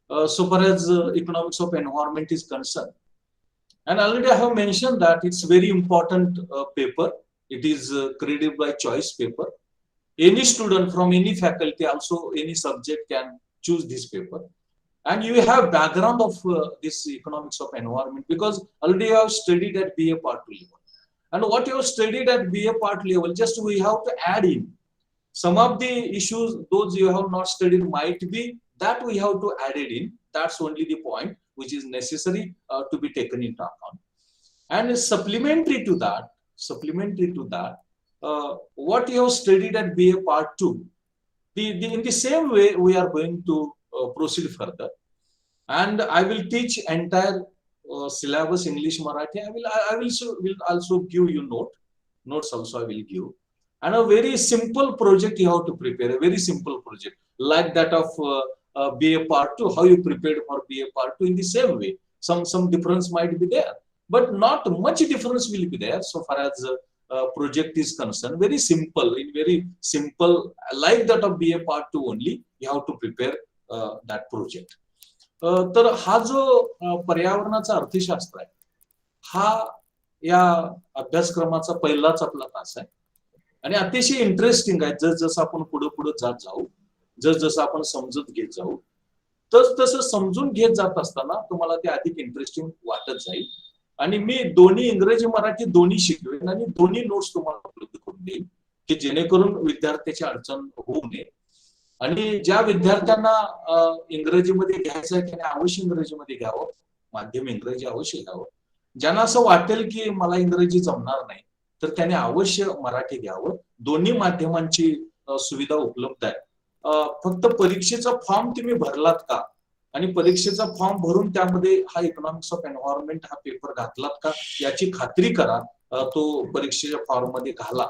so far as economics of environment is concerned. And already I have mentioned that it's very important paper. It is credited by choice paper. Any student from any faculty, also any subject, can choose this paper. And you have background of this economics of environment because already you have studied at BA part 2 level. And what you have studied at BA part level, just we have to add in some of the issues those you have not studied might be that we have to add it in. That's only the point which is necessary to be taken into account. And supplementary to that, what you have studied at BA part 2, in the same way we are going to proceed further. And I will teach entire syllabus English Marathi. I will also give you notes also I will give. And a very simple project you have to prepare, a very simple project like that of BA part 2, how you prepared for BA part 2 in the same way. Some difference might be there, but not much difference will be there so far as project is concerned. Very simple, like that of BA part 2 only, you have to prepare that project. तर हा जो पर्यावरणाचा अर्थशास्त्र आहे हा या अभ्यासक्रमाचा पहिलाच आपला तास आहे आणि अतिशय इंटरेस्टिंग आहे. जसं आपण पुढे जात जाऊ, जसं आपण समजत घेत जाऊ, तसं समजून घेत जात असताना तुम्हाला ते अधिक इंटरेस्टिंग वाटत जाईल. आणि मी दोन्ही इंग्रजी मराठी दोन्ही शिकवेन आणि दोन्ही नोट्स तुम्हाला उपलब्ध करून देईन की जेणेकरून विद्यार्थ्याची अडचण होऊ नये. आणि ज्या विद्यार्थ्यांना इंग्रजीमध्ये घ्यायचं आहे त्याने अवश्य इंग्रजीमध्ये घ्यावं, माध्यम इंग्रजी अवश्य घ्यावं. ज्यांना असं वाटेल की मला इंग्रजी जमणार नाही तर त्याने अवश्य मराठी घ्यावं. दोन्ही माध्यमांची सुविधा उपलब्ध आहे. फक्त परीक्षेचा फॉर्म तुम्ही भरलात का आणि परीक्षेचा फॉर्म भरून त्यामध्ये हा इकॉनॉमिक्स ऑफ एन्व्हायरमेंट हा पेपर घातलात का याची खात्री करा. तो परीक्षेच्या फॉर्म मध्ये घाला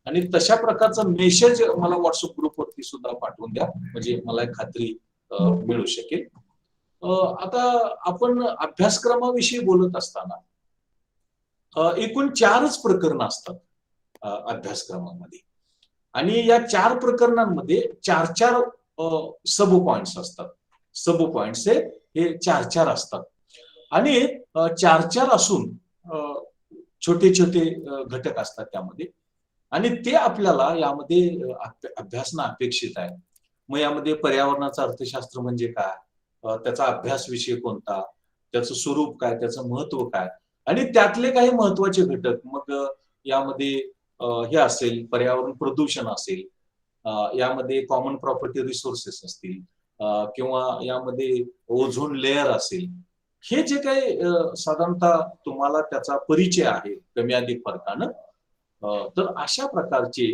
आणि तशा प्रकारचा मेसेज मला व्हॉट्सअप ग्रुपवरती सुद्धा पाठवून द्या म्हणजे मला एक खात्री मिळू शकेल. आता आपण अभ्यासक्रमाविषयी बोलत असताना एकूण 4च प्रकरणं असतात अभ्यासक्रमामध्ये आणि या 4 प्रकरणांमध्ये 4 सब पॉइंट्स असतात. सब पॉइंट्स हे 4 असतात आणि 4 असून छोटे छोटे घटक असतात त्यामध्ये आणि ते आपल्याला यामध्ये अभ्यासणं अपेक्षित आहे. मग यामध्ये पर्यावरणाचं अर्थशास्त्र म्हणजे काय, त्याचा अभ्यास विषय कोणता, त्याचं स्वरूप काय, त्याचं महत्व काय आणि त्यातले काही महत्वाचे घटक. मग यामध्ये हे असेल पर्यावरण प्रदूषण असेल, यामध्ये कॉमन प्रॉपर्टी रिसोर्सेस असतील किंवा यामध्ये ओझोन लेअर असेल. हे जे काही साधारणतः तुम्हाला त्याचा परिचय आहे कमी अधिक फरकानं, तर अशा प्रकारचे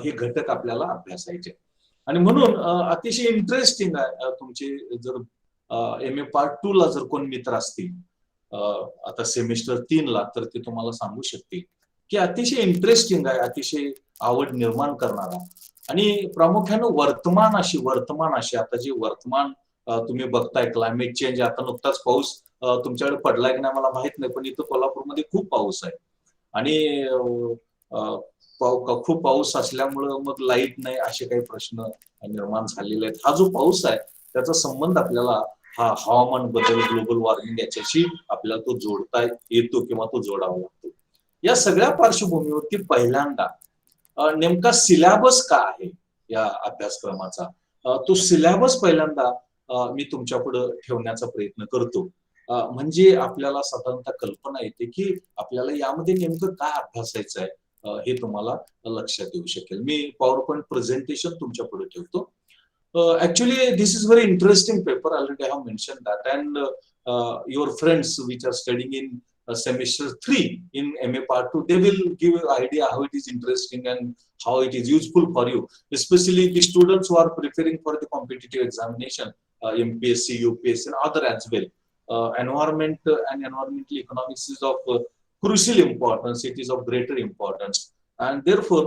हे घटक आपल्याला अभ्यासायचे आणि म्हणून अतिशय इंटरेस्टिंग आहे. तुमचे जर MA पार्ट 2 ला जर कोण मित्र असतील आता सेमिस्टर 3 ला तर ते तुम्हाला सांगू शकतील की अतिशय इंटरेस्टिंग आहे, अतिशय आवड निर्माण करणारा आणि प्रामुख्याने वर्तमान अशी आता जे वर्तमान तुम्ही बघताय क्लायमेट चेंज. आता नुकताच पाऊस तुमच्याकडे पडलाय की नाही मला माहित नाही, पण इथं कोल्हापूरमध्ये खूप पाऊस आहे आणि खूप पाऊस असल्यामुळं मग लाईट नाही असे काही प्रश्न निर्माण झालेले आहेत. हा जो पाऊस आहे त्याचा संबंध आपल्याला हा हवामान बदल ग्लोबल वॉर्मिंग याच्याशी आपल्याला तो जोडता येतो किंवा तो जोडावा लागतो. या सगळ्या पार्श्वभूमीवरती पहिल्यांदा नेमका सिलेबस का आहे या अभ्यासक्रमाचा, तो सिलेबस पहिल्यांदा मी तुमच्या पुढे ठेवण्याचा प्रयत्न करतो. म्हणजे आपल्याला साधारणतः कल्पना येते की आपल्याला यामध्ये नेमकं काय अभ्यासायचं आहे हे तुम्हाला लक्षात येऊ शकेल. मी पॉवर पॉइंट प्रेझेंटेशन तुमच्या पुढे ठेवतो. Actually, this is very interesting paper. Already I have mentioned that, and your friends which are studying in semester 3 in MA part 2, they will give you idea how it is interesting and how it is useful for you, especially the students who are preparing for the competitive examination, MPSC, UPSC, and other as well. Environment and environmental economics is of crucial importance. It is of greater importance, and therefore,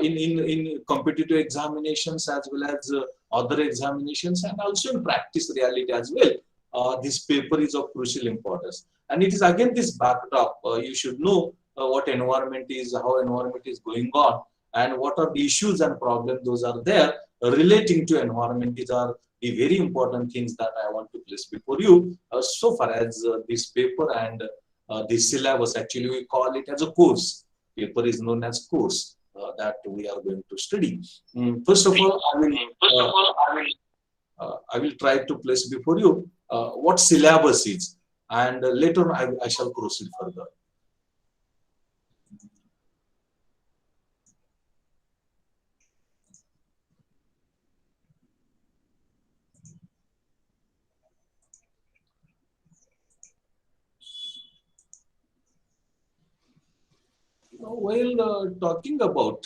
in competitive examinations as well as other examinations and also in practice reality as well, this paper is of crucial importance. And it is again this backdrop. You should know what environment is, how environment is going on, and what are the issues and problems those are there relating to environment. These are the very important things that I want to place before you. So far as this paper and this syllabus, actually we call it as a course. Paper is known as course that we are going to study. First of all, I will try to place before you what syllabus is, and later on I shall proceed further. Now, while talking about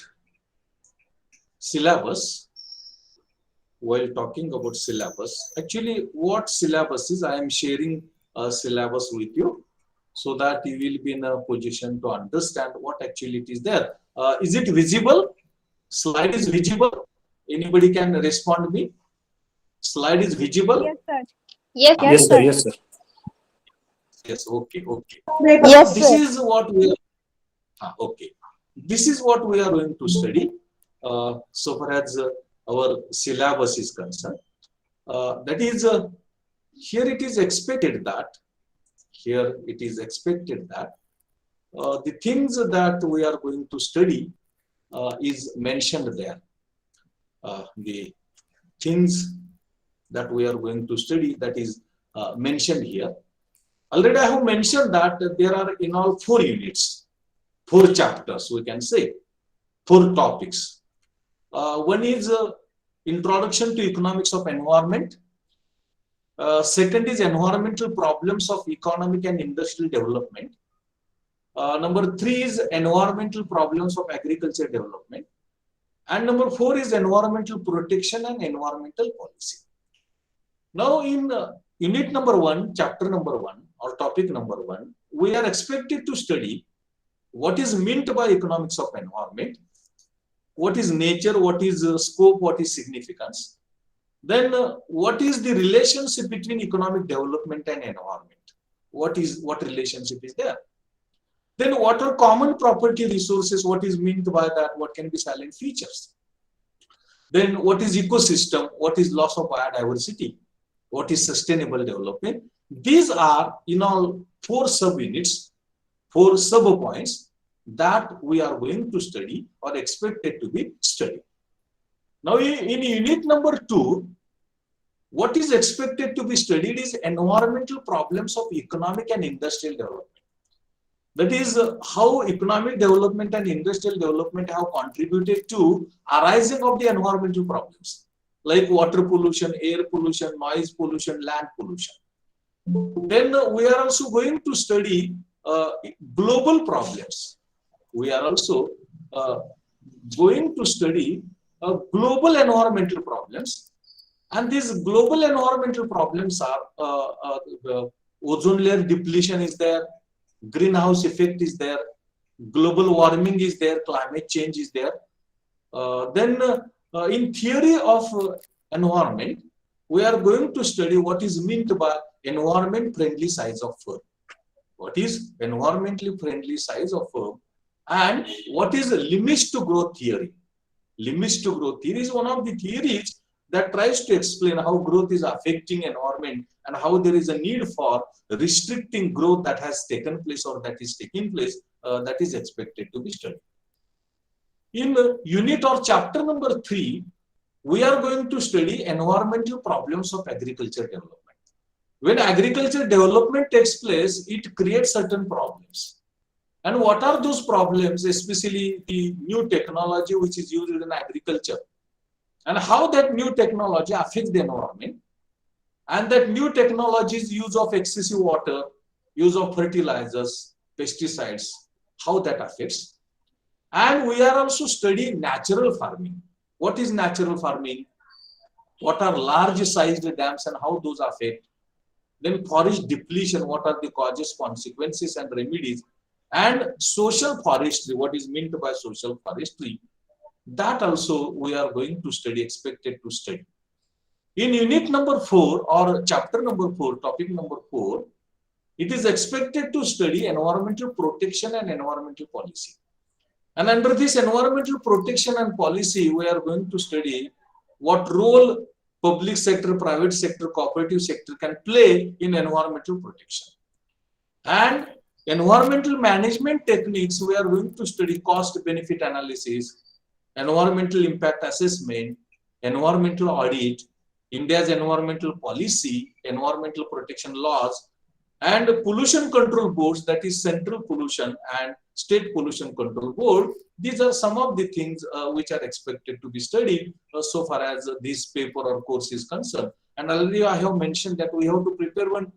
syllabus, actually what syllabus is, I am sharing a syllabus with you so that you will be in a position to understand what actually it is there. Is it visible? Slide is visible? Anybody can respond me? Slide is visible? Yes, sir. Yes, Yes, sir. yes, sir. Yes, okay. Yes, This sir. is what we are, okay. This is what we are going to study so far as our syllabus is concerned. That is, here it is expected that the things that we are going to study is mentioned there. The things that we are going to study, that is mentioned here. Already I have mentioned that there are in all 4 units, 4 chapters, we can say, 4 topics. One is Introduction to Economics of Environment. Second is Environmental Problems of Economic and Industrial Development. Number 3 is Environmental Problems of Agriculture Development. And number 4 is Environmental Protection and Environmental Policy. Now in unit number 1, chapter number 1 or topic number 1, we are expected to study what is meant by economics of environment, what is nature, what is scope, what is significance. Then what is the relationship between economic development and environment? What relationship is there? Then what are common property resources? What is meant by that? What can be silent features? Then what is ecosystem? What is loss of biodiversity? What is sustainable development? These are in all 4 subunits, 4 sub-points that we are going to study or expected to be studied. Now in unit number 2, what is expected to be studied is environmental problems of economic and industrial development. That is how economic development and industrial development have contributed to arising of the environmental problems like water pollution, air pollution, noise pollution, land pollution. Then we are also going to study global problems. We are also going to study global environmental problems. And these global environmental problems are ozone layer depletion is there, greenhouse effect is there, global warming is there, climate change is there. Then in theory of environment, we are going to study what is meant by environment friendly size of firm. What is environmentally friendly size of firm, and what is limits to growth theory? Limits to growth theory is one of the theories that tries to explain how growth is affecting environment and how there is a need for restricting growth that has taken place or that is taking place that is expected to be studied. In unit or chapter number 3, we are going to study environmental problems of agriculture development. When agriculture development takes place, it creates certain problems. And what are those problems, especially the new technology which is used in agriculture, and how that new technology affects the environment, and that new technology's use of excessive water, use of fertilizers, pesticides, how that affects. And we are also studying natural farming. What is natural farming? What are large sized dams and how those affect? Then forest depletion, what are the causes, consequences and remedies? And social forestry, what is meant by social forestry? That also we are going to study, expected to study. In unit number 4 or chapter number 4, topic number 4, it is expected to study environmental protection and environmental policy. And under this environmental protection and policy, we are going to study what role public sector, private sector, cooperative sector can play in environmental protection. And environmental management techniques, we are going to study cost benefit analysis, environmental impact assessment, environmental audit, India's environmental policy, environmental protection laws, and pollution control boards, that is Central Pollution and State Pollution Control Board. These are some of the things which are expected to be studied so far as this paper or course is concerned. And already I have mentioned that we have to prepare one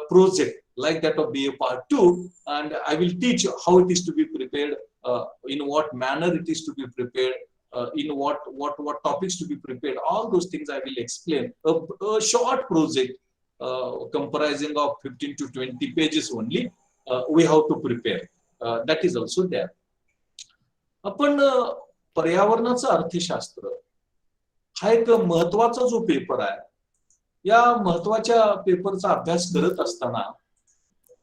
project like that of BA Part 2, and I will teach how it is to be prepared, in what manner it is to be prepared, in what topics to be prepared. All those things I will explain. A short project comprising of 15 to 20 pages only, we have to prepare. That is also there. आपण पर्यावरणाचं अर्थशास्त्र हा एक महत्वाचा जो paper आहे, या महत्वाच्या पेपरचा अभ्यास करत असताना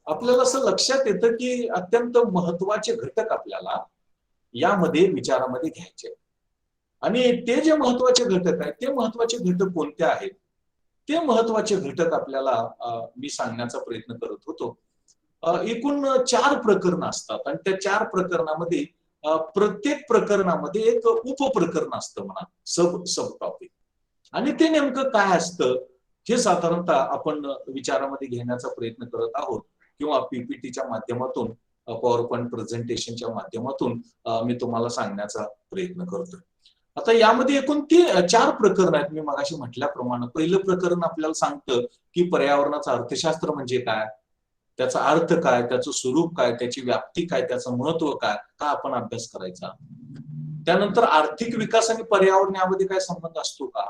आपल्याला असं लक्षात येतं की अत्यंत महत्वाचे घटक आपल्याला यामध्ये विचारामध्ये घ्यायचे. आणि ते जे महत्वाचे घटक आहेत, ते महत्वाचे घटक कोणते आहेत, ते महत्वाचे घटक आपल्याला मी सांगण्याचा प्रयत्न करत होतो. एकूण 4 प्रकरण असतात आणि त्या 4 प्रकरणामध्ये प्रत्येक प्रकरणामध्ये एक उपप्रकरण असतं म्हणा, सब टॉपिक. आणि ते नेमकं काय असतं हे साधारणतः आपण विचारामध्ये घेण्याचा प्रयत्न करत आहोत, किंवा पीपीटीच्या माध्यमातून, पॉवर पॉइंट प्रेझेंटेशनच्या माध्यमातून मी तुम्हाला सांगण्याचा प्रयत्न करतोय. आता यामध्ये एकूण 4 प्रकरण आहेत. मी मगाशी म्हटल्याप्रमाणे पहिलं प्रकरण आपल्याला सांगतं की पर्यावरणाचं अर्थशास्त्र म्हणजे काय, त्याचा अर्थ काय, त्याचं स्वरूप काय, त्याची व्याप्ती काय, त्याचं महत्व काय, का आपण अभ्यास करायचा. त्यानंतर आर्थिक विकास आणि पर्यावरण यामध्ये काय संबंध असतो का.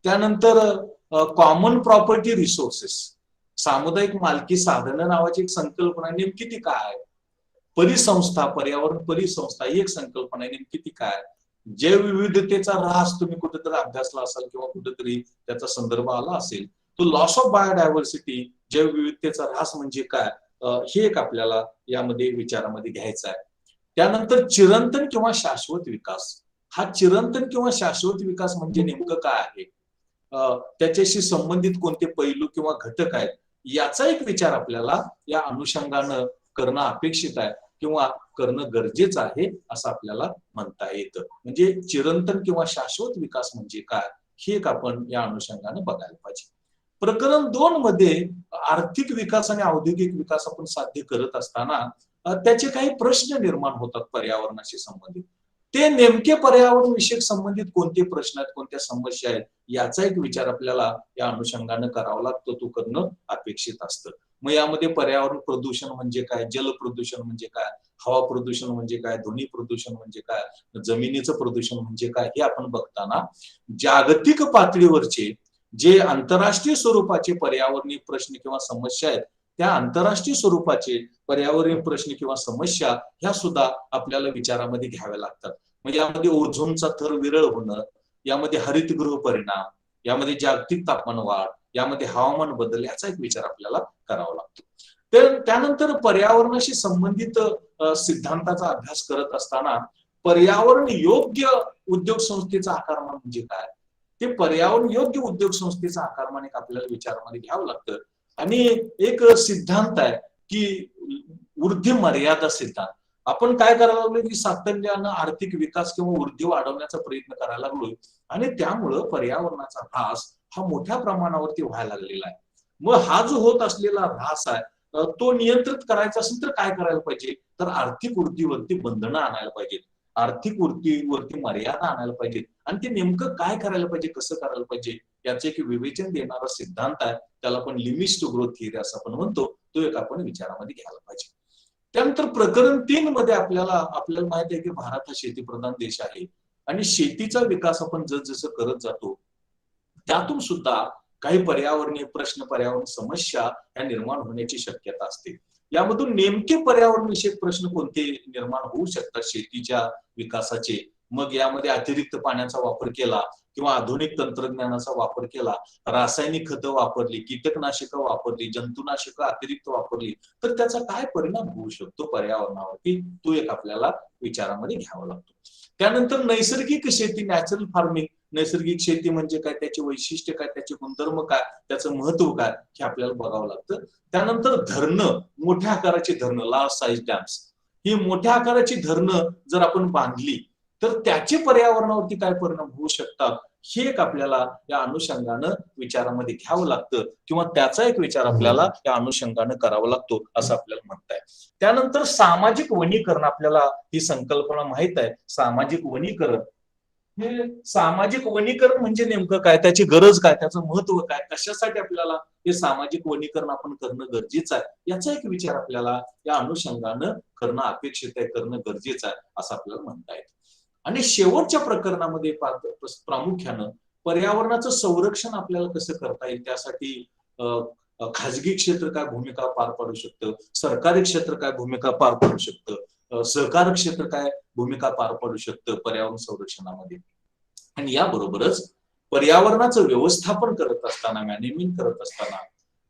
त्यानंतर कॉमन प्रॉपर्टी रिसोर्सेस, सामुदायिक मालकी साधनं नावाची एक संकल्पना, नेमकी ती काय. परिसंस्था, पर्यावरण परिसंस्था ही एक संकल्पना आहे, नेमकी ती काय. जैवविविधतेचा ऱ्हास तुम्ही कुठेतरी अभ्यासला असाल किंवा कुठेतरी त्याचा संदर्भ आला असेल. तो लॉस ऑफ बायोडायव्हर्सिटी, जैवविविधतेचा ऱ्हास म्हणजे काय, हे एक आपल्याला यामध्ये विचारामध्ये घ्यायचं आहे. त्यानंतर चिरंतन किंवा शाश्वत विकास, हा चिरंतन किंवा शाश्वत विकास म्हणजे नेमकं काय आहे, त्याच्याशी संबंधित कोणते पैलू किंवा घटक आहेत, याचा एक विचार आपल्याला या अनुषंगानं करणं अपेक्षित आहे किंवा करणं गरजेचं आहे असं आपल्याला म्हणता येतं. म्हणजे चिरंतन किंवा शाश्वत विकास म्हणजे काय, हे एक आपण या अनुषंगाने बघायला पाहिजे. प्रकरण 2 मध्ये आर्थिक विकास आणि औद्योगिक विकास आपण साध्य करत असताना त्याचे काही प्रश्न निर्माण होतात पर्यावरणाशी संबंधित. ते नेमके पर्यावरण विषयक संबंधित कोणते प्रश्न आहेत, कोणत्या समस्या आहेत, याचा एक विचार आपल्याला या अनुषंगाने करावा लागतो, तो करणं अपेक्षित असतं. मग यामध्ये पर्यावरण प्रदूषण म्हणजे काय, जल प्रदूषण म्हणजे काय, हवा प्रदूषण म्हणजे काय, ध्वनी प्रदूषण म्हणजे काय, जमिनीचं प्रदूषण म्हणजे काय, हे आपण बघताना जागतिक पातळीवरचे जे आंतरराष्ट्रीय स्वरूपाचे पर्यावरणीय प्रश्न किंवा समस्या आहेत, त्या आंतरराष्ट्रीय स्वरूपाचे पर्यावरणीय प्रश्न किंवा समस्या ह्या सुद्धा आपल्याला विचारामध्ये घ्याव्या लागतात. म्हणजे यामध्ये ओझोनचा थर विरळ होणं, यामध्ये हरितगृह परिणाम, यामध्ये जागतिक तापमान वाढ, यामध्ये हवामान बदल, याचा एक विचार आपल्याला करावा लागतो. तर त्यानंतर पर्यावरणाशी संबंधित सिद्धांताचा अभ्यास करत असताना पर्यावरण योग्य उद्योग संस्थेचा आकारमान म्हणजे काय, ते पर्यावरण योग्य उद्योग संस्थेचा आकारमान एक आपल्याला विचारामध्ये घ्यावं लागतं. आणि एक सिद्धांत आहे की वृद्धी मर्यादा सिद्धांत. आपण काय करायला लागलोय की सातत्यानं आर्थिक विकास किंवा वृद्धी वाढवण्याचा प्रयत्न करायला लागलोय, आणि त्यामुळं पर्यावरणाचा ऱ्हास हा मोठ्या प्रमाणावरती व्हायला लागलेला आहे. मग हा जो होत असलेला ऱ्हास आहे तो नियंत्रित करायचा असेल तर काय करायला पाहिजे, तर आर्थिक वृद्धीवरती बंधनं आणायला पाहिजेत, आर्थिक वृद्धीवरती मर्यादा आणायला पाहिजेत. आणि ते नेमकं काय करायला पाहिजे, कसं करायला पाहिजे, याचे एक विवेचन देणारा सिद्धांत आहे. त्याला आपण लिमिट्स टू ग्रोथ थिअरी असं आपण म्हणतो, तो एक आपण विचारामध्ये घ्यायला पाहिजे. त्यानंतर प्रकरण 3 मध्ये आपल्याला माहित आहे की भारत हा शेतीप्रधान देश आहे, आणि शेतीचा विकास आपण जसं करत जातो त्यातून सुद्धा काही पर्यावरणीय प्रश्न, पर्यावरण समस्या या निर्माण होण्याची शक्यता असते. यामधून नेमके पर्यावरण विषयक प्रश्न कोणते निर्माण होऊ शकतात शेतीच्या विकासाचे. मग यामध्ये अतिरिक्त पाण्याचा वापर केला किंवा आधुनिक तंत्रज्ञानाचा वापर केला, रासायनिक खतं वापरली, कीटकनाशकं वापरली, जंतुनाशकं अतिरिक्त वापरली, तर त्याचा काय परिणाम होऊ शकतो पर्यावरणावरती, तो एक आपल्याला विचारामध्ये घ्यावा लागतो. त्यानंतर नैसर्गिक शेती, नॅचरल फार्मिंग, नैसर्गिक शेती म्हणजे काय, त्याचे वैशिष्ट्य काय, त्याचे गुणधर्म काय, त्याचं महत्व काय, हे आपल्याला बघावं लागतं. त्यानंतर धरणं, मोठ्या आकाराची धरणं, लार्ज साईज डॅम्स, ही मोठ्या आकाराची धरणं जर आपण बांधली तर त्याचे पर्यावरणावरती काय परिणाम होऊ शकतात, हे एक आपल्याला या अनुषंगानं विचारामध्ये घ्यावं लागतं, किंवा त्याचा एक विचार आपल्याला या अनुषंगानं करावा लागतो असं आपल्याला म्हणताय. त्यानंतर सामाजिक वनीकरण, आपल्याला ही संकल्पना माहित आहे. सामाजिक वनीकरण, हे सामाजिक वनीकरण म्हणजे नेमकं काय, त्याची गरज काय, त्याचं महत्व काय, कशासाठी आपल्याला हे सामाजिक वनीकरण आपण करणं गरजेचं आहे, याचा एक विचार आपल्याला या अनुषंगानं करणं अपेक्षित आहे, करणं गरजेचं आहे असं आपल्याला म्हणता येतं. आणि शेवटच्या प्रकरणामध्ये प्रामुख्यानं पर्यावरणाचं संरक्षण आपल्याला कसं करता येईल, त्यासाठी खाजगी क्षेत्र काय भूमिका पार पाडू शकतं, सरकारी क्षेत्र काय भूमिका पार पाडू शकतं, सहकारी क्षेत्र काय भूमिका पार पाडू शकतं पर्यावरण संरक्षणामध्ये. आणि याबरोबरच पर्यावरणाचं व्यवस्थापन करत असताना, मॅनेजमेंट करत असताना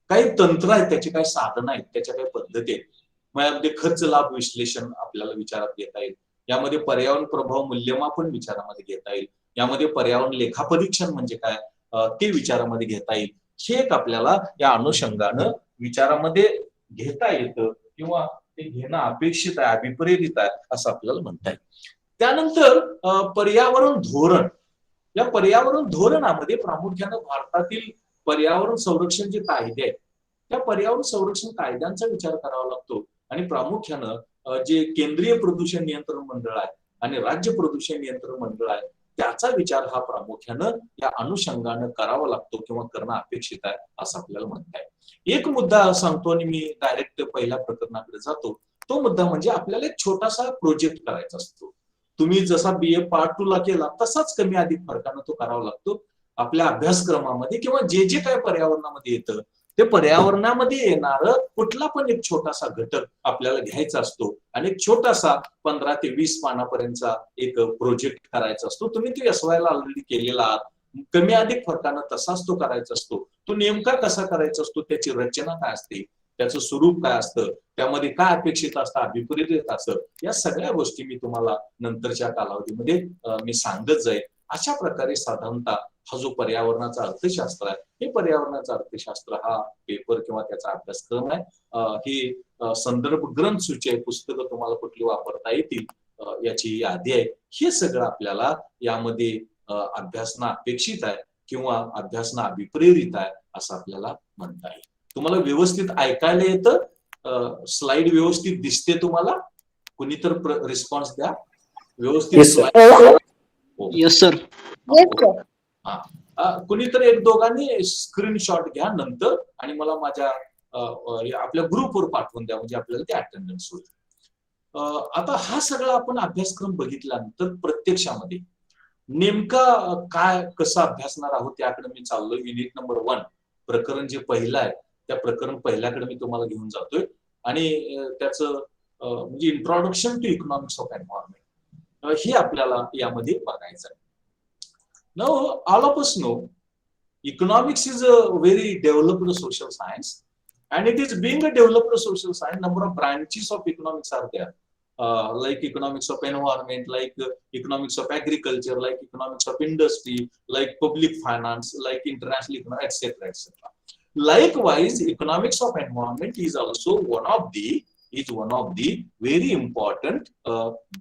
काही तंत्र आहेत, त्याची काही साधनं आहेत, त्याच्या काही पद्धती आहेत. यामध्ये खर्च लाभ विश्लेषण आपल्याला विचारात घेता येईल, यामध्ये पर्यावरण प्रभाव मूल्यमापन विचारामध्ये घेता येईल, यामध्ये पर्यावरण लेखापरीक्षण म्हणजे काय ते विचारामध्ये घेता येईल. हे एक आपल्याला या अनुषंगानं विचारामध्ये घेता येतं, किंवा ते घेणं अपेक्षित आहे, अभिप्रेरित आहे असं आपल्याला म्हणता येईल. त्यानंतर पर्यावरण धोरण, या पर्यावरण धोरणामध्ये प्रामुख्यानं भारतातील पर्यावरण संरक्षण जे कायदे आहेत, त्या पर्यावरण संरक्षण कायद्यांचा विचार करावा लागतो. आणि प्रामुख्यानं जे केंद्रीय प्रदूषण नियंत्रण मंडळ आहे आणि राज्य प्रदूषण नियंत्रण मंडळ आहे, त्याचा विचार हा प्रामुख्यानं या अनुषंगानं करावा लागतो, किंवा करणं अपेक्षित आहे असं आपल्याला म्हणता येईल. एक मुद्दा सांगतो आणि मी डायरेक्ट पहिल्या प्रकरणाकडे जातो. तो मुद्दा म्हणजे आपल्याला एक छोटासा प्रोजेक्ट करायचा असतो. तुम्ही जसा BA पार्ट 2 ला केला तसाच कमी अधिक फरकानं तो करावा लागतो आपल्या अभ्यासक्रमामध्ये, किंवा जे जे काय पर्यावरणामध्ये येतं ते पर्यावरणामध्ये येणारं कुठला पण एक छोटासा घटक आपल्याला घ्यायचा असतो आणि एक छोटासा 15 ते 20 पानापर्यंतचा एक प्रोजेक्ट करायचा असतो. तुम्ही तो SY ला ऑलरेडी केलेला आहात, कमी अधिक फरकानं तसाच तो करायचा असतो. तो नेमका कसा करायचा असतो, त्याची रचना काय असते, त्याचं स्वरूप काय असतं, त्यामध्ये काय अपेक्षित असतं, अभिप्रेत असतं, या सगळ्या गोष्टी मी तुम्हाला नंतरच्या कालावधीमध्ये मी सांगत जाईल. अशा प्रकारे साधारणतः हा जो पर्यावरणाचा अर्थशास्त्र आहे, हे पर्यावरणाचा अर्थशास्त्र हा पेपर किंवा त्याचा अभ्यासक्रम आहे. हे संदर्भ ग्रंथ सूची आहे, पुस्तकं तुम्हाला कुठली वापरता येतील याची यादी आहे. हे सगळं आपल्याला यामध्ये अभ्यासना अपेक्षित आहे, किंवा अभ्यासना अभिप्रेरित आहे असं आपल्याला म्हणता येईल. तुम्हाला व्यवस्थित ऐकायला येतं, स्लाइड व्यवस्थित दिसते तुम्हाला, कुणी तर रिस्पॉन्स द्या. व्यवस्थित येस सर. कुणीतर एक दोघांनी स्क्रीनशॉट घ्या नंतर आणि मला माझ्या आपल्या ग्रुपवर पाठवून द्या, म्हणजे आपल्याला ते अटेंडन्स होईल. आता हा सगळा आपण अभ्यासक्रम बघितल्यानंतर प्रत्यक्षामध्ये नेमका काय कसं अभ्यासणार आहोत त्याकडे मी चाललोय. युनिट नंबर 1 प्रकरण जे पहिलं आहे त्या प्रकरण पहिल्याकडे मी तुम्हाला घेऊन जातोय, आणि त्याचं म्हणजे introduction to economics of environment हे आपल्याला यामध्ये बघायचं आहे. Now, all of us know economics is a very developed social science, and it is being a developed social science. Number of branches of economics are there, like economics of environment, like economics of agriculture, like economics of industry, like public finance, like international economics, etc., etc. Likewise, economics of environment is also one of the very important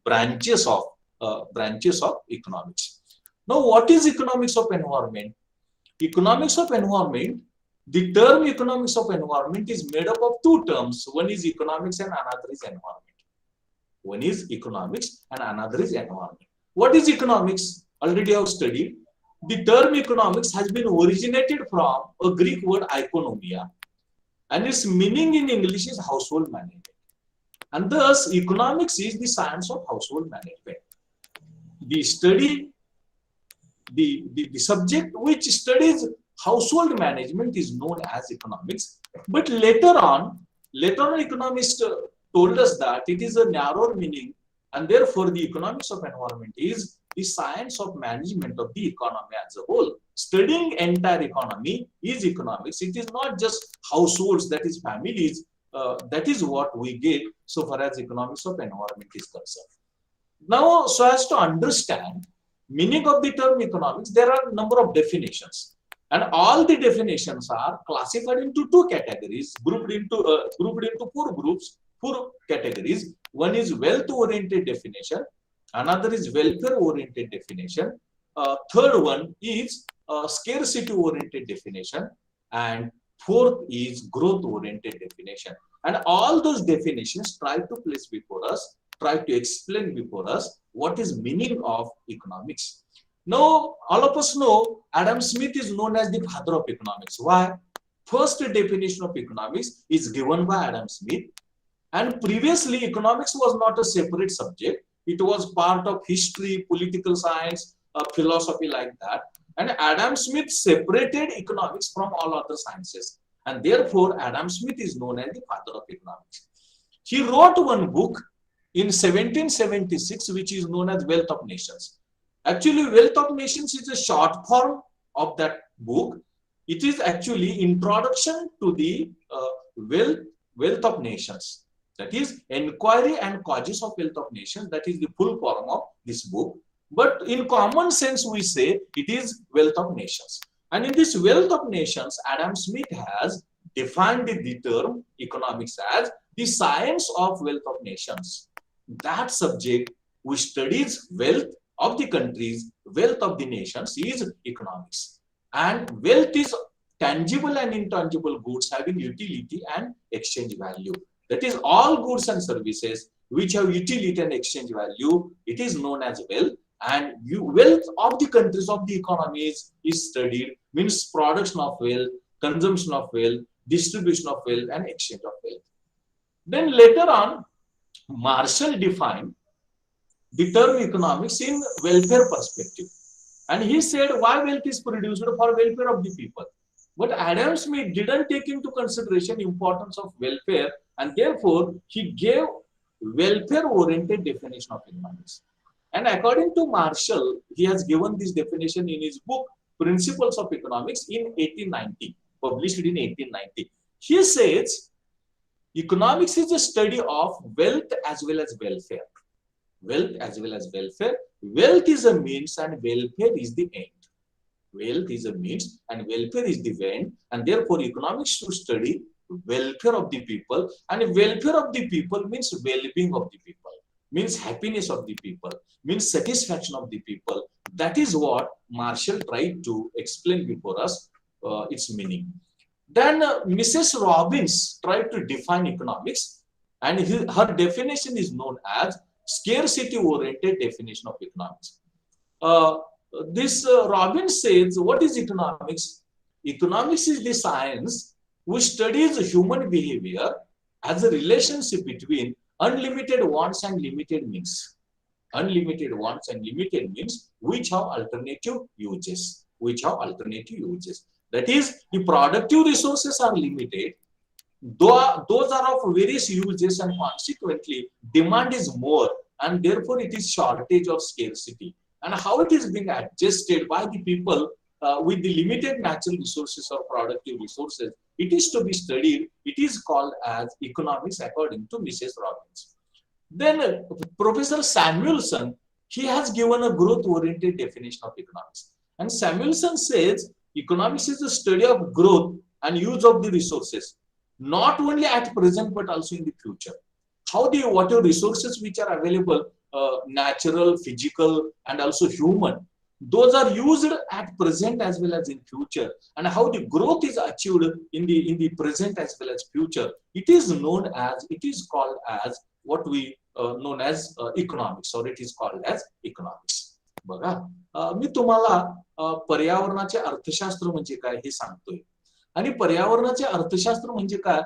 branches of economics. Now, what is economics of environment? Economics of environment, the term economics of environment is made up of two terms. One is economics and another is environment. One is economics and another is environment. What is economics? Already I have studied. The term economics has been originated from a Greek word oikonomia, and its meaning in English is household management. And thus, economics is the science of household management. The subject which studies household management is known as economics. But later on economists told us that it is a narrower meaning, and therefore the economics of environment is the science of management of the economy as a whole. Studying entire economy is economics. It is not just households, that is families. That is what we get so far as economics of environment is concerned. Now, so as to understand meaning of the term economics, there are a number of definitions, and all the definitions are classified into two categories, grouped into four categories. One is wealth oriented definition, another is welfare oriented definition, third one is scarcity oriented definition, and fourth is growth oriented definition. And all those definitions try to place before us, try to explain before us what is meaning of economics. Now, all of us know Adam Smith is known as the father of economics. Why? First definition of economics is given by Adam Smith, and previously economics was not a separate subject. It was part of history, political science, philosophy, like that. And Adam Smith separated economics from all other sciences, and therefore Adam Smith is known as the father of economics. He wrote one book in 1776 which is known as Wealth of Nations. Actually, Wealth of Nations is a short form of that book. It is actually introduction to the Wealth of Nations. That is Enquiry and Causes of Wealth of Nations. That is the full form of this book. But in common sense, we say it is Wealth of Nations. And in this Wealth of Nations, Adam Smith has defined the term economics as the science of wealth of nations. That subject which studies wealth of the countries, wealth of the nations, is economics. And wealth is tangible and intangible goods having utility and exchange value. That is, all goods and services which have utility and exchange value, it is known as wealth. And wealth of the countries, of the economies, is studied, means production of wealth, consumption of wealth, distribution of wealth, and exchange of wealth. Then later on, Marshall defined the term economics in welfare perspective. And he said why wealth is produced for welfare of the people. But Adam Smith didn't take into consideration importance of welfare, and therefore he gave welfare-oriented definition of economics. And according to Marshall, he has given this definition in his book Principles of Economics in 1890, published in 1890. He says economics is a study of wealth as well as welfare. Wealth as well as welfare. Wealth is a means and welfare is the end. Wealth is a means and welfare is the end, and therefore economics should study welfare of the people, and welfare of the people means well-being of the people, means happiness of the people, means satisfaction of the people. That is what Marshall tried to explain before us, its meaning. Then Mrs. Robbins tried to define economics, and her definition is known as scarcity-oriented definition of economics. Robbins says, what is economics? Economics is the science which studies human behavior as a relationship between unlimited wants and limited means. Unlimited wants and limited means which have alternative uses. That is, the productive resources are limited. Those are of various uses, and consequently demand is more, and therefore it is shortage or scarcity. And how it is being adjusted by the people with the limited natural resources or productive resources, it is to be studied. It is called as economics according to Mrs. Robbins. Then Professor Samuelson, he has given a growth-oriented definition of economics. And Samuelson says economics is the study of growth and use of the resources, not only at present but also in the future. Whatever resources which are available, natural, physical, and also human, those are used at present as well as in future, and how the growth is achieved in the present as well as future, it is called as what we known as economics, or it is called as economics. बघा, मी तुम्हाला पर्यावरणाचे अर्थशास्त्र म्हणजे काय हे सांगतोय, आणि पर्यावरणाचे अर्थशास्त्र म्हणजे काय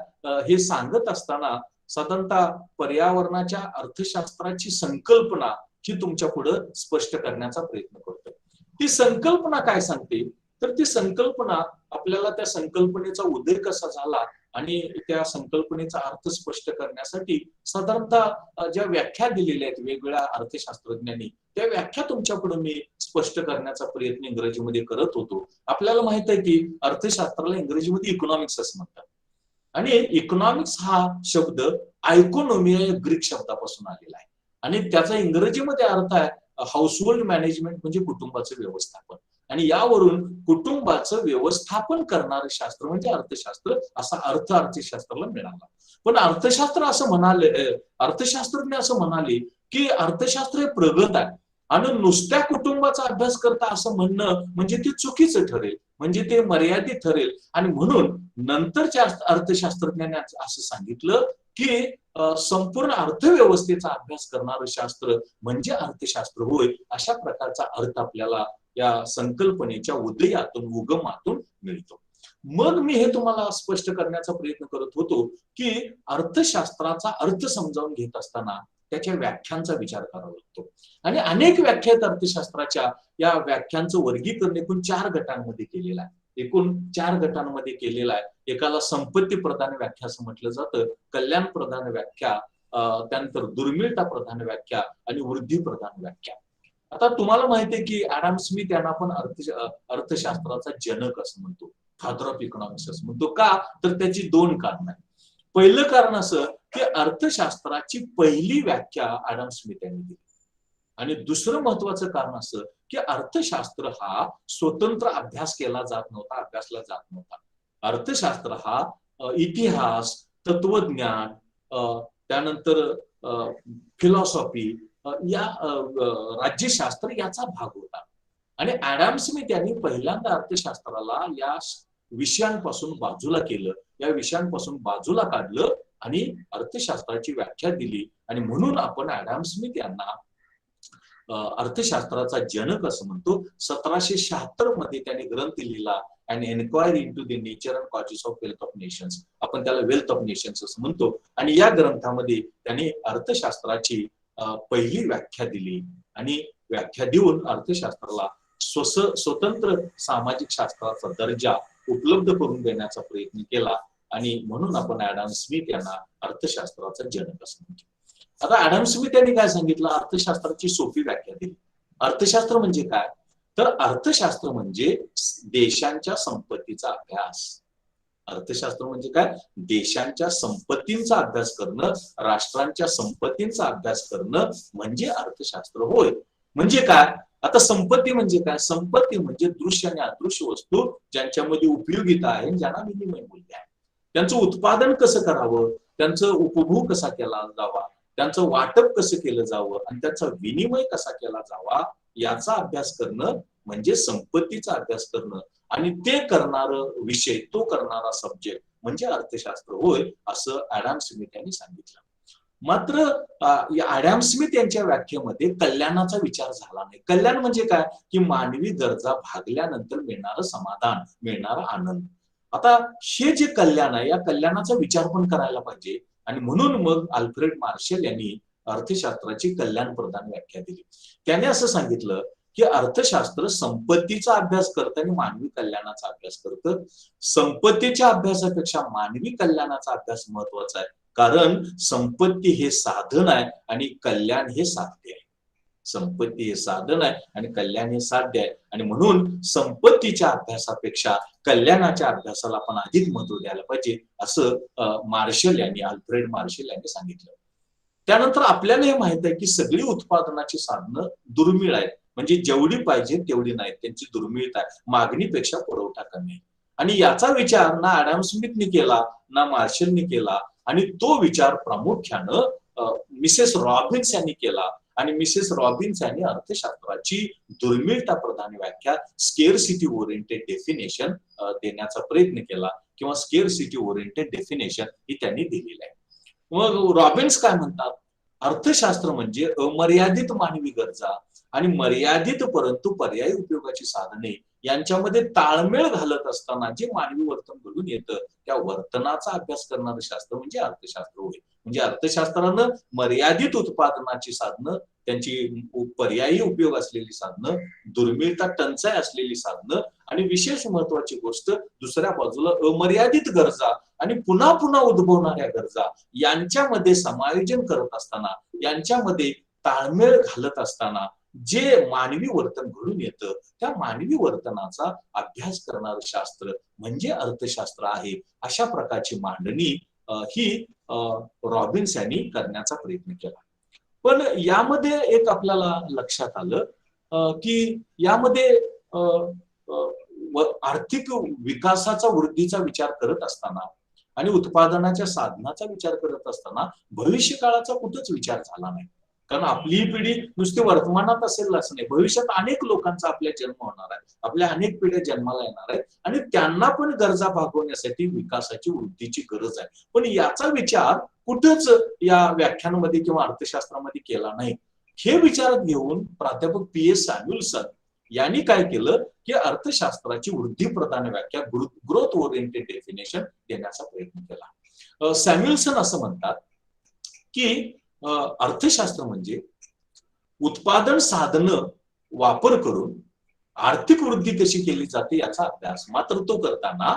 हे सांगत असताना साधारणतः पर्यावरणाच्या अर्थशास्त्राची संकल्पना ही तुमच्या पुढे स्पष्ट करण्याचा प्रयत्न करतोय. ती संकल्पना काय सांगते, तर ती संकल्पना आपल्याला त्या संकल्पनेचा उदय कसा झाला आणि त्या संकल्पनेचा अर्थ स्पष्ट करण्यासाठी साधारणतः ज्या व्याख्या दिलेल्या आहेत वेगवेगळ्या अर्थशास्त्रज्ञांनी, त्या व्याख्या तुमच्या पुढे मी स्पष्ट करण्याचा प्रयत्न इंग्रजीमध्ये करत होतो. आपल्याला माहित आहे की अर्थशास्त्राला इंग्रजीमध्ये इकॉनॉमिक्स असं म्हणतात, आणि इकॉनॉमिक्स हा शब्द आयकोनॉमी या ग्रीक शब्दापासून आलेला आहे, आणि त्याचा इंग्रजीमध्ये अर्थ आहे हाऊसहोल्ड मॅनेजमेंट म्हणजे कुटुंबाचं व्यवस्थापन, आणि यावरून कुटुंबाचं व्यवस्थापन करणारं शास्त्र म्हणजे अर्थशास्त्र असा अर्थ अर्थशास्त्राला मिळाला. पण अर्थशास्त्र असं म्हणाले, अर्थशास्त्रज्ञ असं म्हणाले की अर्थशास्त्र हे प्रगत आहे आणि नुसत्या कुटुंबाचा अभ्यास करता असं म्हणणं म्हणजे ते चुकीचं ठरेल, म्हणजे ते मर्यादित ठरेल. आणि म्हणून नंतरच्या अर्थशास्त्रज्ञांनी असं सांगितलं की संपूर्ण अर्थव्यवस्थेचा अभ्यास करणारं शास्त्र म्हणजे अर्थशास्त्र होय. अशा प्रकारचा अर्थ आपल्याला या संकल्पनेच्या उदयातून उगमातून मिळतो. मग मी हे तुम्हाला स्पष्ट करण्याचा प्रयत्न करत होतो की अर्थशास्त्राचा अर्थ समजावून घेत असताना त्याच्या व्याख्यांचा विचार करावा लागतो. आणि अनेक व्याख्या आहेत अर्थशास्त्राच्या. या व्याख्यांचं वर्गीकरण एकूण 4 गटांमध्ये केलेलं आहे. एकूण 4 गटांमध्ये केलेलं आहे. एकाला संपत्ती प्रधान व्याख्या असं म्हटलं जातं, कल्याण प्रधान व्याख्या, त्यानंतर दुर्मिळता प्रधान व्याख्या आणि वृद्धी प्रधान व्याख्या. आता तुम्हाला माहितीये की ऍडम स्मिथ यांना आपण अर्थशास्त्राचा जनक असं म्हणतो, फादर ऑफ इकॉनॉमिक्स असं म्हणतो. का? तर त्याची 2 कारण आहेत. पहिलं कारण असं की अर्थशास्त्राची पहिली व्याख्या ऍडम स्मिथ यांनी दिली, आणि दुसरं महत्वाचं कारण असं की अर्थशास्त्र हा स्वतंत्र अभ्यास केला जात नव्हता, अभ्यासला जात नव्हता. अर्थशास्त्र हा इतिहास, तत्वज्ञान, त्यानंतर फिलॉसॉफी, या राज्यशास्त्र याचा भाग होता. आणि ऍडम स्मिथ यांनी पहिल्यांदा अर्थशास्त्राला या विषयांपासून बाजूला केलं, या विषयांपासून बाजूला काढलं आणि अर्थशास्त्राची व्याख्या दिली. आणि म्हणून आपण ऍडम स्मिथ यांना अर्थशास्त्राचा जनक असं म्हणतो. 1776 मध्ये त्यांनी ग्रंथ लिहिला, and enquiry into the nature and causes of wealth of nations. आपण त्याला वेल्थ ऑफ नेशन्स असं म्हणतो. आणि या ग्रंथामध्ये त्यांनी अर्थशास्त्राची पहिली व्याख्या दिली, आणि व्याख्या देऊन अर्थशास्त्राला स्वतंत्र सामाजिक शास्त्राचा दर्जा उपलब्ध करून देण्याचा प्रयत्न केला. आणि म्हणून आपण ऍडम स्मिथ यांना अर्थशास्त्राचा जनक असं म्हणतो. आता ऍडम स्मिथ यांनी काय सांगितलं? अर्थशास्त्राची सोपी व्याख्या दिली. अर्थशास्त्र म्हणजे काय? तर अर्थशास्त्र म्हणजे देशांच्या संपत्तीचा अभ्यास. अर्थशास्त्र म्हणजे काय? देशांच्या संपत्तींचा अभ्यास करणं, राष्ट्रांच्या संपत्तींचा अभ्यास करणं म्हणजे अर्थशास्त्र होय. म्हणजे काय? आता संपत्ती म्हणजे काय? संपत्ती म्हणजे दृश्य आणि अदृश्य वस्तू ज्यांच्यामध्ये उपयोगिता आहे, ज्यांना विनिमय मूल्य आहे. त्यांचं उत्पादन कसं करावं, त्यांचं उपभोग कसा केला जावा, त्यांचं वाटप कसं केलं जावं आणि त्याचा विनिमय कसा केला जावा, याचा अभ्यास करणं म्हणजे संपत्तीचा अभ्यास करणं. आणि ते करणारं विषय, तो करणारा सब्जेक्ट म्हणजे अर्थशास्त्र होय, असं ऍडम स्मिथ यांनी सांगितलं. मात्र ऍडम स्मिथ यांच्या व्याख्येमध्ये कल्याणाचा विचार झाला नाही. कल्याण म्हणजे काय? की मानवी गरजा भागल्यानंतर मिळणारं समाधान, मिळणारा आनंद. आता हे जे कल्याण आहे, या कल्याणाचा विचार पण करायला पाहिजे. आणि म्हणून मग अल्फ्रेड मार्शल यांनी अर्थशास्त्राची कल्याण प्रधान व्याख्या दिली. त्याने असं सांगितलं की अर्थशास्त्र संपत्तीचा अभ्यास करतं आणि मानवी कल्याणाचा अभ्यास करतं. संपत्तीच्या अभ्यासापेक्षा मानवी कल्याणाचा अभ्यास महत्वाचा आहे, कारण संपत्ती हे साधन आहे आणि कल्याण हे साध्य आहे. संपत्ती हे साधन आहे आणि कल्याण हे साध्य आहे. आणि म्हणून संपत्तीच्या अभ्यासापेक्षा कल्याणाच्या अभ्यासाला आपण अधिक महत्व द्यायला पाहिजे, असं मार्शल यांनी, अल्फ्रेड मार्शल यांनी सांगितलं. त्यानंतर आपल्याला हे माहित आहे की सगळी उत्पादनाची साधनं दुर्मिळ आहेत, म्हणजे जेवढी पाहिजे तेवढी नाहीत, त्यांची दुर्मिळता आहे, मागणीपेक्षा पुरवठा कमी आहे. आणि याचा विचार ना ऍडम स्मिथनी केला ना मार्शलनी केला. आणि तो विचार प्रामुख्यानं मिसेस रॉबिन्स यांनी केला. आणि मिसेस रॉबिन्स यांनी अर्थशास्त्राची दुर्मिळता प्रधान व्याख्या, स्केअरसिटी ओरिएंटेड डेफिनेशन देण्याचा प्रयत्न केला, किंवा स्केअरसिटी ओरिएंटेड डेफिनेशन ही त्यांनी दिलेली आहे. मग रॉबिन्स काय म्हणतात? अर्थशास्त्र म्हणजे अमर्यादित मानवी गरजा आणि मर्यादित परंतु पर्यायी उपयोगाची साधने यांच्यामध्ये ताळमेळ घालत असताना जे मानवी वर्तन घडून येतं, त्या वर्तनाचा अभ्यास करणारं शास्त्र म्हणजे अर्थशास्त्र होय. म्हणजे अर्थशास्त्रानं मर्यादित उत्पादनाची साधनं, त्यांची पर्यायी उपयोग असलेली साधनं, दुर्मिळता टंचाई असलेली साधनं, आणि विशेष महत्वाची गोष्ट दुसऱ्या बाजूला अमर्यादित गरजा आणि पुन्हा पुन्हा उद्भवणाऱ्या गरजा यांच्यामध्ये समायोजन करत असताना, यांच्यामध्ये ताळमेळ घालत असताना जे मानवी वर्तन घडून येतं, त्या मानवी वर्तनाचा अभ्यास करणारं शास्त्र म्हणजे अर्थशास्त्र आहे. अशा प्रकारची मांडणी ही रॉबिन्स यांनी करण्याचा प्रयत्न केला. पण यामध्ये एक आपल्याला लक्षात आलं की यामध्ये आर्थिक विकासाचा वृद्धीचा विचार करत असताना आणि उत्पादनाच्या साधनाचा विचार करत असताना भविष्य काळाचा कुठंच विचार झाला नाही. कारण आपली पिढी नुसती वर्तमानात असेल असं नाही, भविष्यात अनेक लोकांचा आपल्या जन्म होणार आहे, आपल्या अनेक पिढ्या जन्माला येणार आहेत आणि त्यांना पण गरजा भागवण्यासाठी विकासाची वृद्धीची गरज आहे. पण याचा विचार कुठंच या व्याख्यानामध्ये किंवा अर्थशास्त्रामध्ये केला नाही. हे विचारात घेऊन प्राध्यापक PS सॅम्युएल्सन यांनी काय केलं की अर्थशास्त्राची वृद्धी प्रधान व्याख्या, ग्रोथ ओरिएंटेड डेफिनेशन देण्याचा प्रयत्न केला. सॅम्युएल्सन असं म्हणतात की अर्थशास्त्र म्हणजे उत्पादन साधनं वापर करून आर्थिक वृद्धी कशी केली जाते याचा अभ्यास, मात्र तो करताना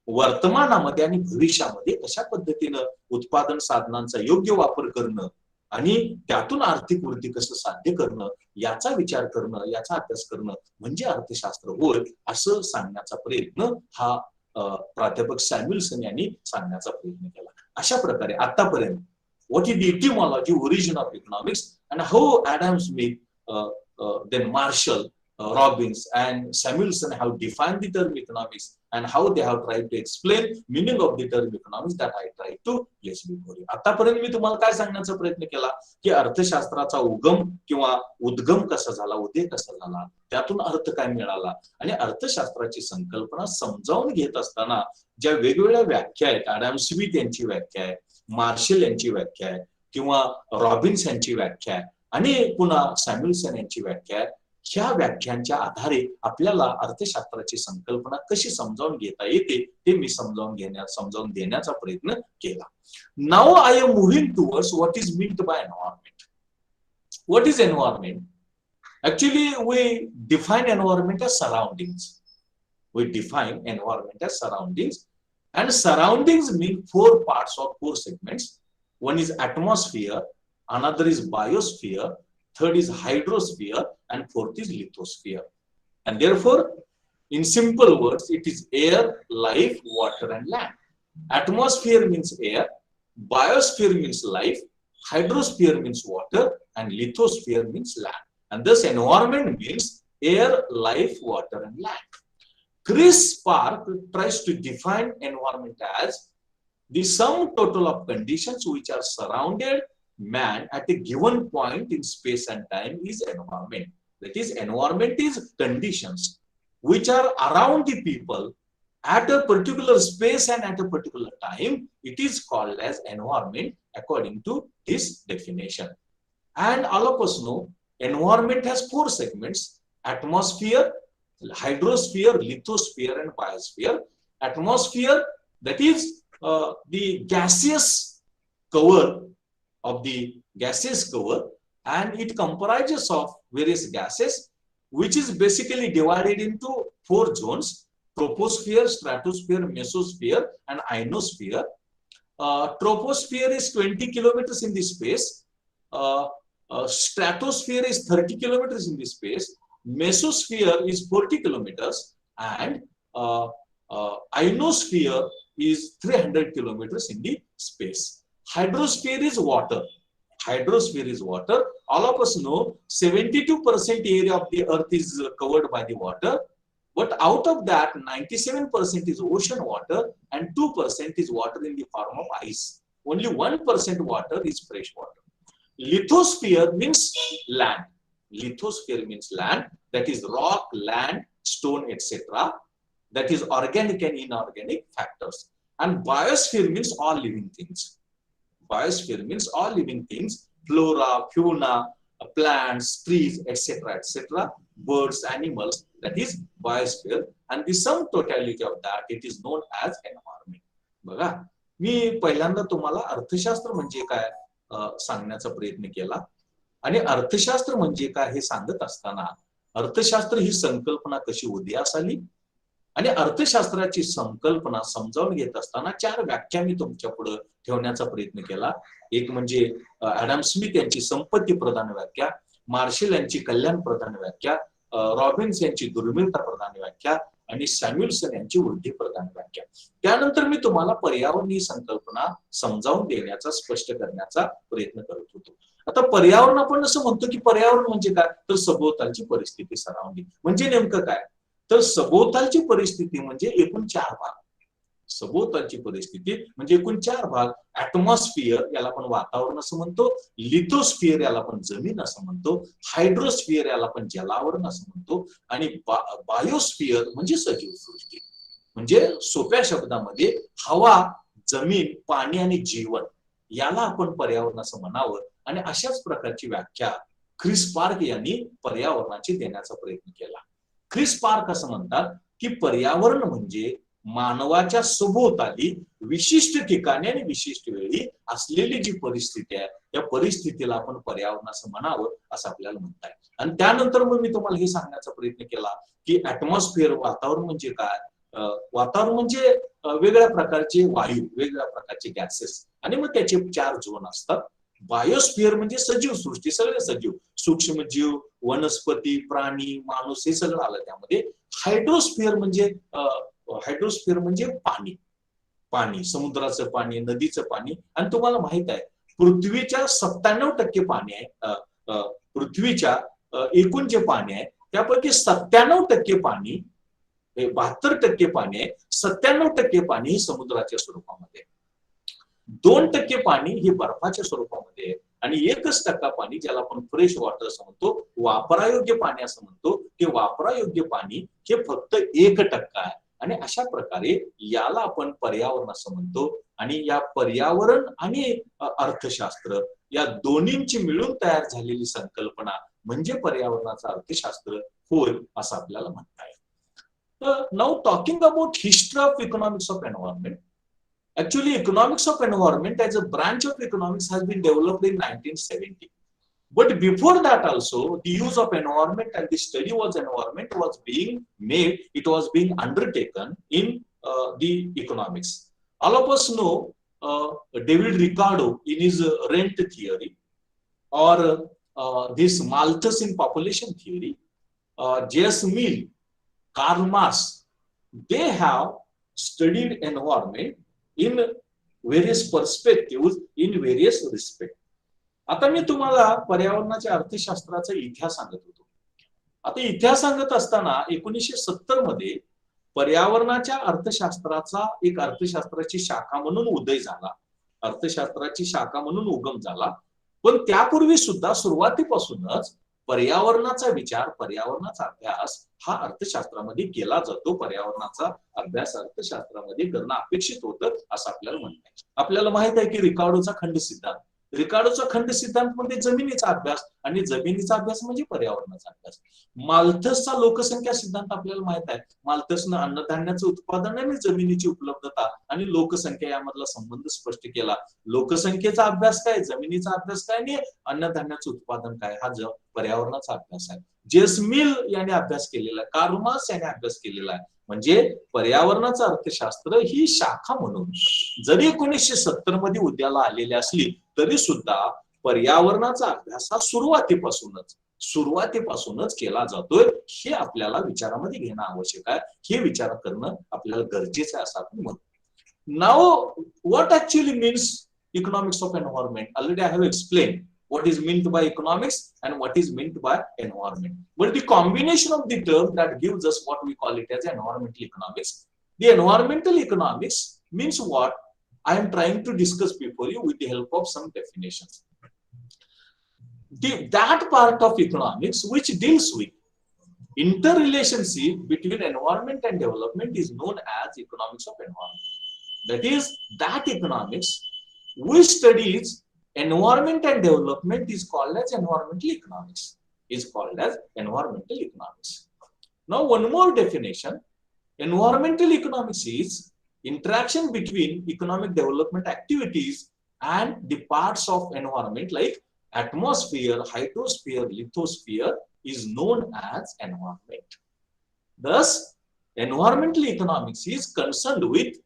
वर्तमानामध्ये आणि भविष्यामध्ये कशा पद्धतीनं उत्पादन साधनांचा योग्य वापर करणं आणि त्यातून आर्थिक वृद्धी कसं साध्य करणं याचा विचार करणं, याचा अभ्यास करणं म्हणजे अर्थशास्त्र होय, असं सांगण्याचा प्रयत्न हा प्राध्यापक सॅम्युएल्सन यांनी सांगण्याचा प्रयत्न केला. अशा प्रकारे आतापर्यंत what is the etymology, origin of economics, and how Adam Smith, then Marshall, Robbins, and Samuelson have defined the term economics, and how they have tried to explain meaning of the term economics that I tried to yes before you. आतापर्यंत मी तुम्हाला काय सांगण्याचा प्रयत्न केला की अर्थशास्त्राचा उगम किंवा उद्गम कसा झाला, उदय कसा झाला, त्यातून अर्थ काय मिळाला आणि अर्थशास्त्राची संकल्पना समजावून घेत असताना ज्या वेगवेगळ्या व्याख्या आहेत, ॲडम स्मिथ यांची व्याख्या आहे, मार्शल यांची व्याख्या आहे किंवा रॉबिन्स यांची व्याख्या आहे आणि पुन्हा सॅम्युएल्सन यांची व्याख्या आहे, ह्या व्याख्यांच्या आधारे आपल्याला अर्थशास्त्राची संकल्पना कशी समजावून घेता येते ते मी समजावून देण्याचा प्रयत्न केला. Now I am moving towards what is meant by environment. What is environment? Actually, we define environment as surroundings. We define environment as surroundings, and surroundings mean 4 parts or 4 segments. One is atmosphere, another is biosphere, third is hydrosphere, and fourth is lithosphere. And therefore, in simple words, it is air, life, water, and land. Atmosphere means air, biosphere means life, hydrosphere means water, and lithosphere means land. And thus environment means air, life, water, and land. Chris Park tries to define environment as the sum total of conditions which are surrounded man at a given point in space and time is environment. That is, environment is conditions which are around the people at a particular space and at a particular time. It is called as environment according to this definition. And all of us know environment has 4 segments: atmosphere, hydrosphere, lithosphere, and biosphere. Atmosphere, that is the gaseous cover of the gaseous cover, and it comprises of various gases, which is basically divided into 4 zones: troposphere, stratosphere, mesosphere, and ionosphere. Troposphere is 20 kilometers in the space. Stratosphere is 30 kilometers in the space, mesosphere is 40 kilometers, and ionosphere is 300 kilometers in the space. Hydrosphere is water. Hydrosphere is water. All of us know 72% area of the earth is covered by the water, but out of that 97% is ocean water and 2% is water in the form of ice. Only 1% water is fresh water. Lithosphere means land. Lithosphere means land, that is rock, land, stone, etc. That is organic and inorganic factors. And biosphere means all living things. Biosphere means all living things: flora, fauna, plants, trees, etc., etc., birds, animals. That is biosphere. And the sum totality of that, it is known as environment. बघा, मी पहिल्यांदा तुम्हाला अर्थशास्त्र म्हणजे काय सांगण्याचा प्रयत्न केला आणि अर्थशास्त्र म्हणजे काय हे सांगत असताना अर्थशास्त्र ही संकल्पना कशी उदयास आली आणि अर्थशास्त्राची संकल्पना समजावून घेत असताना 4 व्याख्या मी तुमच्या पुढे ठेवण्याचा प्रयत्न केला. एक म्हणजे ॲडम स्मिथ यांची संपत्ती प्रधान व्याख्या, मार्शल यांची कल्याण प्रधान व्याख्या, रॉबिन्स यांची दुर्मिळता प्रधान व्याख्या आणि सॅम्युएल्सन यांची वृद्धी प्रधान व्याख्या. त्यानंतर मी तुम्हाला पर्यावरण ही संकल्पना समजावून देण्याचा, स्पष्ट करण्याचा प्रयत्न करत होतो. आता पर्यावरण आपण असं म्हणतो की पर्यावरण म्हणजे काय, तर सभोवतालची परिस्थिती, सराउंडिंग. म्हणजे नेमकं काय, तर सभोवतालची परिस्थिती म्हणजे एकूण 4 भाग. सभोवतालची परिस्थिती म्हणजे एकूण 4 भाग. ऍटमॉस्फिअर याला आपण वातावरण असं म्हणतो, लिथोस्फिअर याला आपण जमीन असं म्हणतो, हायड्रोस्फिअर याला आपण जलावरण असं म्हणतो, आणि बायोस्फिअर म्हणजे सजीव सृष्टी. म्हणजे सोप्या शब्दामध्ये हवा, जमीन, पाणी आणि जीवन याला आपण पर्यावरण असं म्हणावं. आणि अशाच प्रकारची व्याख्या ख्रिस पार्क यांनी पर्यावरणाची देण्याचा प्रयत्न केला. ख्रिस पार्क असं म्हणतात की पर्यावरण म्हणजे मानवाच्या सभोवताली विशिष्ट ठिकाणी आणि विशिष्ट वेळी असलेली जी परिस्थिती आहे, या परिस्थितीला आपण पर्यावरण असं म्हणावं असं आपल्याला म्हणताय. आणि त्यानंतर मग मी तुम्हाला हे सांगण्याचा प्रयत्न केला की ऍटमॉस्फिअर, वातावरण म्हणजे काय. वातावरण म्हणजे वेगवेगळ्या प्रकारचे वायू, वेगवेगळ्या प्रकारचे गॅसेस, आणि मग त्याचे 4 झोन असतात. बायोस्फिअर म्हणजे सजीव सृष्टी, सगळे सजीव, सूक्ष्मजीव, वनस्पती, प्राणी, माणूस, हे सगळं आलं त्यामध्ये. हायड्रोस्फिअर म्हणजे हायड्रोस्फिअर म्हणजे पाणी, पाणी, समुद्राचं पाणी, नदीचं पाणी. आणि तुम्हाला माहित आहे पृथ्वीच्या 97% पाणी आहे. पृथ्वीच्या एकूण जे पाणी आहे त्यापैकी 97% पाणी, 72% पाणी आहे, 97% पाणी हे समुद्राच्या स्वरूपामध्ये, 2% पाणी हे बर्फाच्या स्वरूपामध्ये आहे, आणि 1% पाणी, ज्याला आपण फ्रेश वॉटर असं म्हणतो, वापरायोग्य पाणी असं म्हणतो, ते वापरायोग्य पाणी हे फक्त 1% आहे. आणि अशा प्रकारे याला आपण पर्यावरण असं म्हणतो. आणि या पर्यावरण आणि अर्थशास्त्र या दोन्हींची मिळून तयार झालेली संकल्पना म्हणजे पर्यावरणाचं अर्थशास्त्र होय असं आपल्याला म्हणता येईल. Now talking about history of economics of environment. Actually, economics of environment as a branch of economics has been developed in 1970. But before that also, the use of environment and the study was environment was being made, it was being undertaken in the economics. All of us know David Ricardo in his rent theory, or this Malthus in population theory, J.S. Mill, Karl Marx, they have studied environment in various perspectives, in various respects. आता मी तुम्हाला पर्यावरणाच्या अर्थशास्त्राचा इतिहास सांगत होतो. आता इतिहास सांगत असताना 1970 मध्ये पर्यावरणाच्या अर्थशास्त्राचा एक अर्थशास्त्राची शाखा म्हणून उदय झाला, अर्थशास्त्राची शाखा म्हणून उगम झाला. पण त्यापूर्वी सुद्धा सुरुवातीपासूनच पर्यावरणाचा विचार, पर्यावरणाचा अभ्यास हा अर्थशास्त्रामध्ये केला जातो. पर्यावरणाचा अभ्यास अर्थशास्त्रामध्ये करणं अपेक्षित होतं असं आपल्याला म्हणता येईल. आपल्याला माहित आहे की रिकार्डोचा खंड सिद्धांत, रिकार्डोचा खंड सिद्धांत म्हणजे जमिनीचा अभ्यास, आणि जमिनीचा अभ्यास म्हणजे पर्यावरणाचा अभ्यास. माल्थसचा लोकसंख्या सिद्धांत आपल्याला माहित आहे. माल्थसनं अन्नधान्याचं उत्पादन आणि जमिनीची उपलब्धता आणि लोकसंख्या यामधला संबंध स्पष्ट केला. लोकसंख्येचा अभ्यास काय, जमिनीचा अभ्यास काय, आणि अन्नधान्याचं उत्पादन काय, हा पर्यावरणाचा अभ्यास आहे. जेस मिल याने अभ्यास केलेला आहे, कार्ल मार्क्स याने अभ्यास केलेला आहे. म्हणजे पर्यावरणाचं अर्थशास्त्र ही शाखा म्हणून जरी 1970 मध्ये उद्याला आलेली असली तरी सुद्धा पर्यावरणाचा अभ्यास हा सुरुवातीपासूनच केला जातोय. हे आपल्याला विचारामध्ये घेणं आवश्यक आहे, हे विचार करणं आपल्याला गरजेचं आहे असं आपण म्हणतो. Now what actually means economics of environment. Already I have explain what is meant by economics and what is meant by environment. But the combination of the term that gives us what we call it as environmental economics. The environmental economics means what I am trying to discuss before you with the help of some definitions. That part of economics which deals with interrelationship between environment and development is known as economics of environment. That is, that economics which studies environment and development is called as environmental economics. Now, one more definition. Environmental economics is interaction between economic development activities and the parts of environment like atmosphere, hydrosphere, lithosphere is known as environment. Thus, environmental economics is concerned with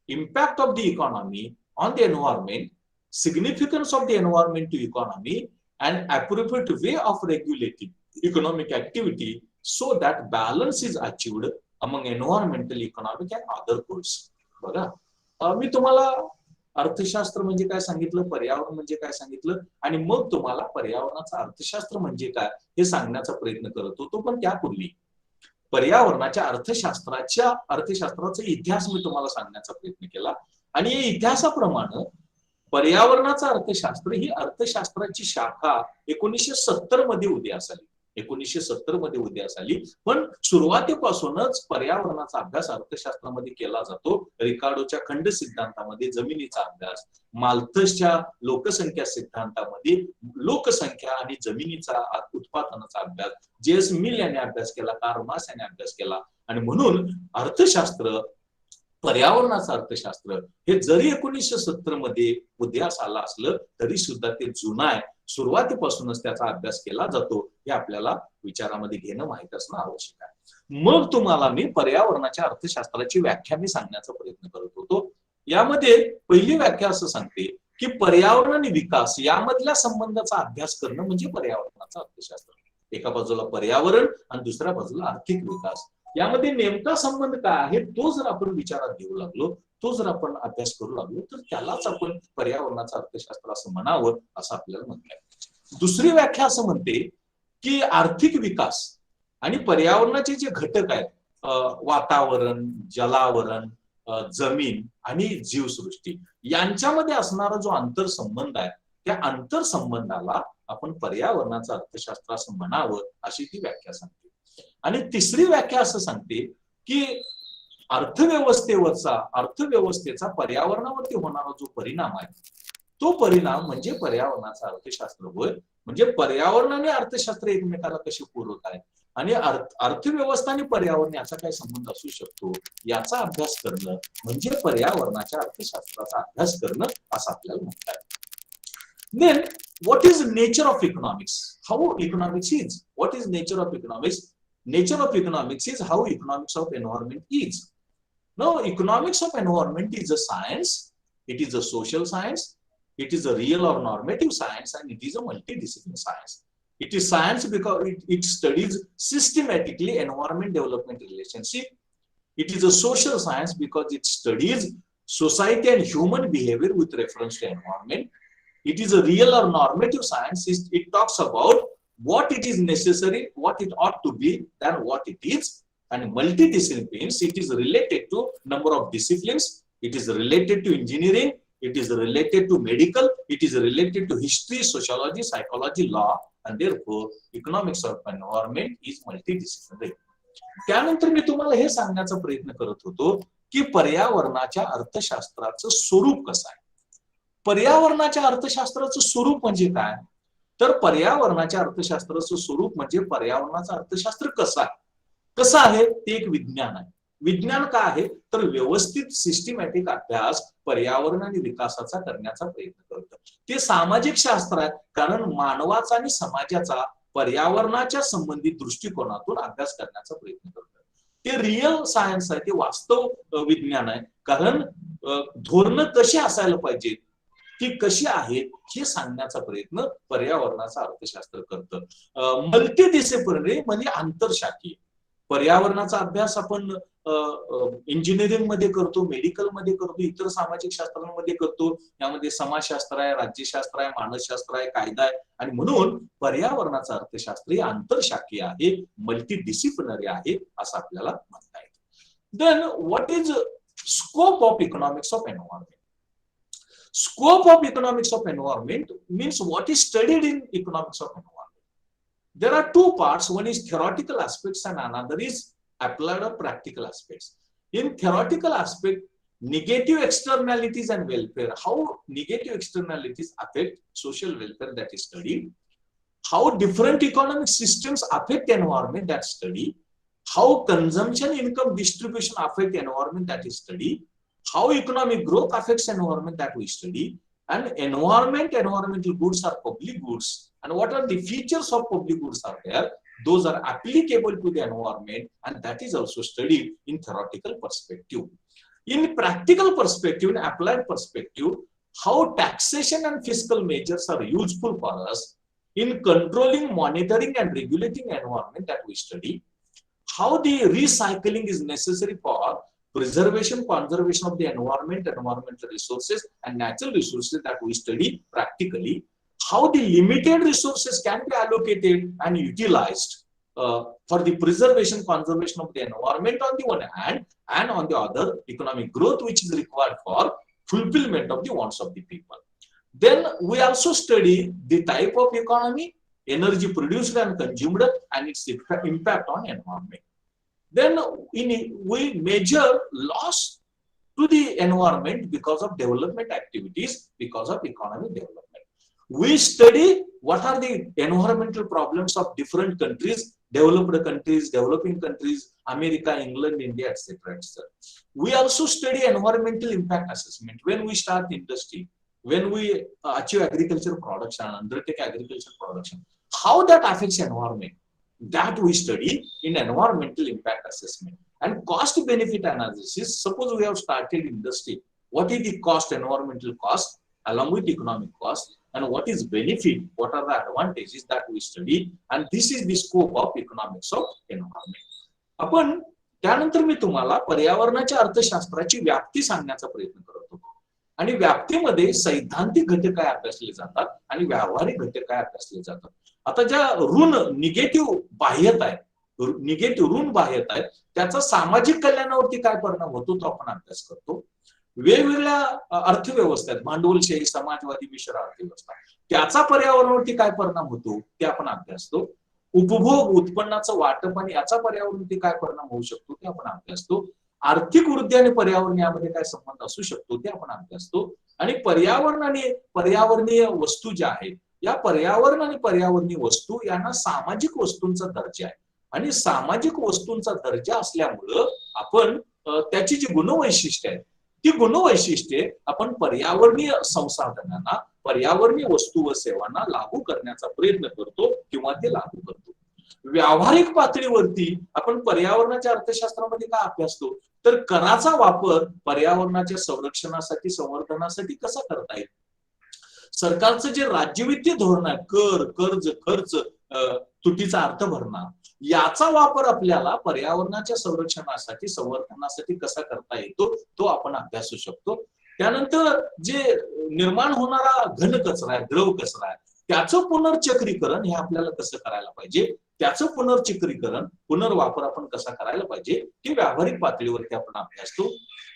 impact of the economy on the environment, significance of the environment to economy, and appropriate way of regulating economic activity so that balance is achieved among environmental, economic and other goals. बघा, मी तुम्हाला अर्थशास्त्र म्हणजे काय सांगितलं, पर्यावरण म्हणजे काय सांगितलं, आणि मग तुम्हाला पर्यावरणाचं अर्थशास्त्र म्हणजे काय हे सांगण्याचा प्रयत्न करत होतो. पण त्यापूर्वी पर्यावरणाच्या अर्थशास्त्राचा इतिहास मी तुम्हाला सांगण्याचा प्रयत्न केला. आणि या इतिहासाप्रमाणे पर्यावरणाचं अर्थशास्त्र ही अर्थशास्त्राची शाखा 1970 मध्ये उदयास आली. 1970 मध्ये उदयास आली. पण सुरुवातीपासूनच पर्यावरणाचा अभ्यास अर्थशास्त्रामध्ये केला जातो. रिकार्डोच्या खंड सिद्धांतामध्ये जमिनीचा अभ्यास, माल्थसच्या लोकसंख्या सिद्धांतामध्ये लोकसंख्या आणि जमिनीचा उत्पादनाचा अभ्यास, जे.एस. मिल यांनी अभ्यास केला, कार्ल मार्क्स यांनी अभ्यास केला. आणि म्हणून अर्थशास्त्र, पर्यावरणाचं अर्थशास्त्र हे जरी 1970 मध्ये उदयास आलं असलं तरी सुद्धा ते जुनं आहे. सुरुवातीपासूनच त्याचा अभ्यास केला जातो हे आपल्याला विचारामध्ये घेणं, माहित असणं आवश्यक आहे. मग तुम्हाला मी पर्यावरणाच्या अर्थशास्त्राची व्याख्या मी सांगण्याचा प्रयत्न करत होतो. यामध्ये पहिली व्याख्या असं सांगते की पर्यावरण आणि विकास यामधल्या संबंधाचा अभ्यास करणं म्हणजे पर्यावरणाचं अर्थशास्त्र. एका बाजूला पर्यावरण आणि दुसऱ्या बाजूला आर्थिक विकास, यामध्ये नेमका संबंध काय आहे तो जर आपण विचारात घेऊ लागलो, तो जर आपण अभ्यास करू लागलो तर त्यालाच आपण पर्यावरणाचं अर्थशास्त्र असं म्हणावं असं आपल्याला म्हणता येईल. दुसरी व्याख्या असं म्हणते की आर्थिक विकास आणि पर्यावरणाचे जे घटक आहेत, वातावरण, जलावरण, जमीन आणि जीवसृष्टी, यांच्यामध्ये असणारा जो आंतरसंबंध आहे त्या आंतरसंबंधाला आपण पर्यावरणाचं अर्थशास्त्र असं म्हणावं अशी ती व्याख्या सांगते. आणि तिसरी व्याख्या असं सांगते की अर्थव्यवस्थेचा पर्यावरणावरती होणारा जो परिणाम आहे तो परिणाम म्हणजे पर्यावरणाचं अर्थशास्त्र होय. म्हणजे पर्यावरण आणि अर्थशास्त्र एकमेकाला कसे पूरक आहेत आणि अर्थव्यवस्था आणि पर्यावरण याचा काय संबंध असू शकतो याचा अभ्यास करणं म्हणजे पर्यावरणाच्या अर्थशास्त्राचा अभ्यास करणं असं आपल्याला म्हणता येईल. Then what is nature of economics? How economics is? What is nature of economics? Nature of economics is how economics of environment is. Now, economics of environment is a science. It is a social science. It is a real or normative science, and it is a multidisciplinary science. It is science because it studies systematically environment development relationship. It is a social science because it studies society and human behavior with reference to environment. It is a real or normative science. It talks about what it is necessary, what it ought to be, than what it is. And multidisciplinary means it is related to number of disciplines. It is related to engineering. It is related to medical. It is related to history, sociology, psychology, law, and therefore economics of environment is multidisciplinary. त्यानंतर मी तुम्हाला हे सांगण्याचा प्रयत्न करत होतो की पर्यावरणाच्या अर्थशास्त्राचं स्वरूप कसं आहे. पर्यावरणाच्या अर्थशास्त्राचं स्वरूप म्हणजे काय, तर पर्यावरणाच्या अर्थशास्त्राचं स्वरूप म्हणजे पर्यावरणाचं अर्थशास्त्र कसं आहे ते एक विज्ञान आहे. विज्ञान काय आहे तर व्यवस्थित सिस्टमॅटिक अभ्यास पर्यावरण आणि विकासाचा करण्याचा प्रयत्न करतं. ते सामाजिक शास्त्र आहे कारण मानवाचा आणि समाजाचा पर्यावरणाच्या संबंधित दृष्टिकोनातून अभ्यास करण्याचा प्रयत्न करतं. ते रिअल सायन्स आहे, ते वास्तव विज्ञान आहे कारण धोरणं कशी असायला पाहिजे, ती कशी आहेत हे सांगण्याचा प्रयत्न पर्यावरणाचं अर्थशास्त्र करतं. मल्टीडिसिप्लिनरी म्हणजे आंतरशाखीय. पर्यावरणाचा अभ्यास आपण इंजिनिअरिंग मध्ये करतो, मेडिकल मध्ये करतो, इतर सामाजिक शास्त्रांमध्ये करतो. यामध्ये समाजशास्त्र आहे, राज्यशास्त्र आहे, मानसशास्त्र आहे, कायदा आहे. आणि म्हणून पर्यावरणाचं अर्थशास्त्र हे आंतरशाखीय आहे, मल्टीडिसिप्लिनरी आहे असं आपल्याला म्हणता येईल. Then what is scope of economics of environment? Scope of economics of environment means what is studied in economics of environment. There are two parts. One is theoretical aspects and another is applied or practical aspects. In theoretical aspect, negative externalities and welfare, how negative externalities affect social welfare, that is studied. How different economic systems affect environment, that study. How consumption income distribution affect environment, that is studied. How economic growth affects environment, that we study. And environmental goods are public goods, and what are the features of public goods are there, those are applicable to the environment, and that is also studied in theoretical perspective. In practical perspective, in applied perspective, how taxation and fiscal measures are useful for us in controlling, monitoring and regulating environment, that we study. How the recycling is necessary for preservation, conservation of the environment, environmental resources and natural resources that we study practically, how the limited resources can be allocated and utilized for the preservation, conservation of the environment on the one hand, and on the other, economic growth which is required for fulfillment of the wants of the people. Then we also study the type of economy, energy produced and consumed, and its impact on environment. Then we measure loss to the environment because of development activities, because of economic development. We study what are the environmental problems of different countries, developed countries, developing countries, America, England, India, etc. etc. We also study environmental impact assessment when we start industry, when we achieve agricultural production, undertake agricultural production, how that affects environment. That we study in environmental impact assessment. And cost benefit analysis, suppose we have started industry, what is the cost, environmental cost along with economic cost, and what is benefit, what are the advantages, that we study, and this is the scope of economics of environment. आपण त्यानंतर मी तुम्हाला पर्यावरणाच्या अर्थशास्त्राची व्याप्ती सांगण्याचा प्रयत्न करत होतो. आणि व्याप्तीमध्ये सैद्धांतिक घटक काय अभ्यासले जातात आणि व्यावहारिक घटक काय अभ्यासले जातात. आता ज्या निगेटिव्ह बाह्यता आहेत, ऋण बाह्यता आहेत, त्याचा सामाजिक कल्याणावरती काय परिणाम होतो तो आपण अभ्यास करतो. वेगवेगळ्या अर्थव्यवस्था आहेत, भांडवलशाही, समाजवादी, मिश्र अर्थव्यवस्था, त्याचा पर्यावरणावरती काय परिणाम होतो ते आपण अभ्यासतो. उपभोग, उत्पन्नाचं वाटप आणि याचा पर्यावरणावरती काय परिणाम होऊ शकतो ते आपण अभ्यासतो. आर्थिक वृद्धी आणि पर्यावरण यामध्ये काय संबंध असू शकतो ते आपण अभ्यासतो. आणि पर्यावरण आणि पर्यावरणीय वस्तू ज्या आहेत, या पर्यावरण आणि पर्यावरणीय वस्तू यांना सामाजिक वस्तूंचा दर्जा आहे. आणि सामाजिक वस्तूंचा दर्जा असल्यामुळं आपण त्याची जी गुणवैशिष्ट्ये आहेत, ती गुणवैशिष्ट्ये आपण पर्यावरणीय संसाधनांना, पर्यावरणीय वस्तू व सेवांना लागू करण्याचा प्रयत्न करतो किंवा ते लागू करतो. व्यावहारिक पातळीवरती आपण पर्यावरणाच्या अर्थशास्त्रामध्ये काय अभ्यासतो, तर कराचा वापर पर्यावरणाच्या संरक्षणासाठी, संवर्धनासाठी कसा करता येईल. सरकारचं जे राज्यवित्तीय धोरण आहे, कर, कर्ज, खर्च, तुटीचा अर्थ भरणा, याचा वापर आपल्याला पर्यावरणाच्या संरक्षणासाठी, संवर्धनासाठी कसा करता येतो तो आपण अभ्यासू शकतो. त्यानंतर जे निर्माण होणारा घन कचरा आहे, द्रव कचरा आहे, त्याचं पुनर्चक्रीकरण हे आपल्याला कसं करायला पाहिजे, त्याचं पुनर्चक्रीकरण, पुनर्वापर आपण कसा करायला पाहिजे हे व्यावहारिक पातळीवरती आपण अभ्यासतो.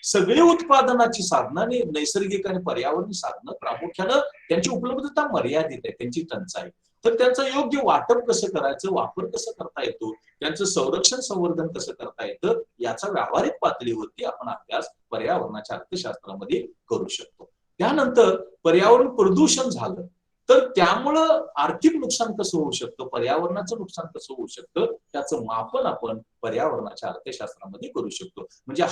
सगळी उत्पादनाची साधनं आणि नैसर्गिक आणि पर्यावरणीय साधनं प्रामुख्यानं त्यांची उपलब्धता मर्यादित आहे, त्यांची टंचाई, तर त्यांचं योग्य वाटप कसं करायचं, वापर कसं करता येतो, त्यांचं संरक्षण, संवर्धन कसं करता येतं, याचा व्यावहारिक पातळीवरती आपण अभ्यास पर्यावरणाच्या अर्थशास्त्रामध्ये करू शकतो. त्यानंतर पर्यावरण प्रदूषण झालं तर त्यामुळं आर्थिक नुकसान कसं होऊ शकतं, पर्यावरणाचं नुकसान कसं होऊ शकतं, त्याचं मापन आपण पर्यावरणाच्या अर्थशास्त्रामध्ये करू शकतो. म्हणजे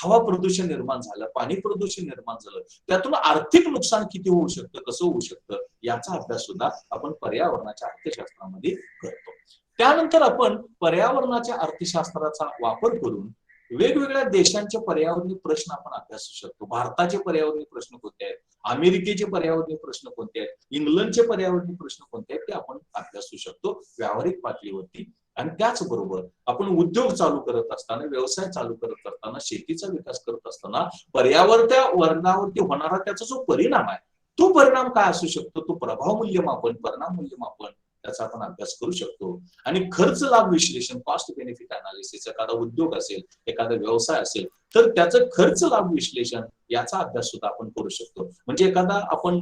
हवा प्रदूषण निर्माण झालं, पाणी प्रदूषण निर्माण झालं, त्यातून आर्थिक नुकसान किती होऊ शकतं, कसं होऊ शकतं, याचा अभ्यास सुद्धा आपण पर्यावरणाच्या अर्थशास्त्रामध्ये करतो. त्यानंतर आपण पर्यावरणाच्या अर्थशास्त्राचा वापर करून वेगवेगळ्या देशांचे पर्यावरणीय प्रश्न आपण अभ्यासू शकतो. भारताचे पर्यावरणीय प्रश्न कोणते आहेत, अमेरिकेचे पर्यावरणीय प्रश्न कोणते आहेत, इंग्लंडचे पर्यावरणीय प्रश्न कोणते आहेत, ते आपण अभ्यासू शकतो व्यावहारिक पातळीवरती. आणि त्याचबरोबर आपण उद्योग चालू करत असताना, व्यवसाय चालू करत असताना, शेतीचा विकास करत असताना पर्यावरणावरती होणारा त्याचा जो परिणाम आहे, तो परिणाम काय असू शकतो, तो प्रभाव मूल्यमापन, परिणाम मूल्यमापन, त्याचा आपण अभ्यास करू शकतो. आणि खर्च लाभ विश्लेषण, कॉस्ट बेनिफिट अनालिसिस, एखादा उद्योग असेल, एखादा व्यवसाय असेल, तर त्याचं खर्च लाभ विश्लेषण याचा अभ्यास सुद्धा आपण करू शकतो. म्हणजे एखादा आपण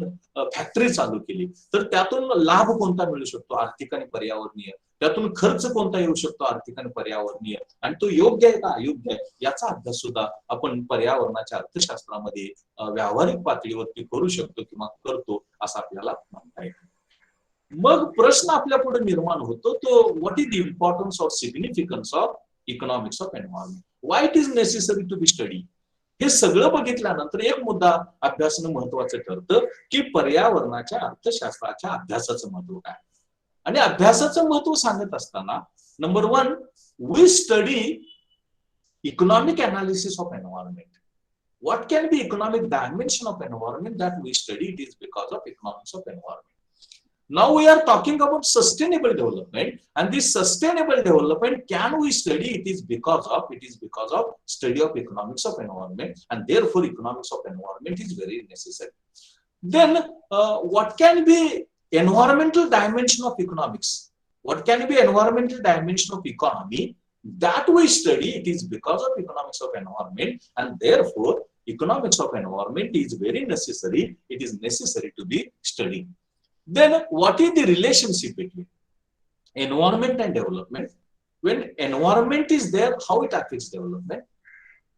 फॅक्टरी चालू केली तर त्यातून लाभ कोणता मिळू शकतो, आर्थिक आणि पर्यावरणीय, त्यातून खर्च कोणता येऊ शकतो, आर्थिक आणि पर्यावरणीय, आणि तो योग्य आहे का अयोग्य आहे, याचा अभ्यास सुद्धा आपण पर्यावरणाच्या अर्थशास्त्रामध्ये व्यावहारिक पातळीवरती करू शकतो किंवा करतो असं आपल्याला म्हणता येईल. मग प्रश्न आपल्या पुढे निर्माण होतो तो, what is the importance or significance of economics of environment, why it is necessary to be study. हे सगळं बघितल्यानंतर एक मुद्दा अभ्यासणं महत्वाचं ठरतं की पर्यावरणाच्या अर्थशास्त्राच्या अभ्यासाचं महत्व काय. आणि अभ्यासाचं महत्व सांगत असताना number 1, we study economic analysis of environment. What can be economic dimension of environment that we study? It is because of economics of environment. Now we are talking about sustainable development, and this sustainable development can we study? It is because of study of economics of environment, and therefore economics of environment is very necessary. Then what can be environmental dimension of economics? What can be environmental dimension of economy? That we study, it is because of economics of environment, and therefore economics of environment is very necessary. It is necessary to be studied. Then what is the relationship between environment and development? When environment is there, how it affects development?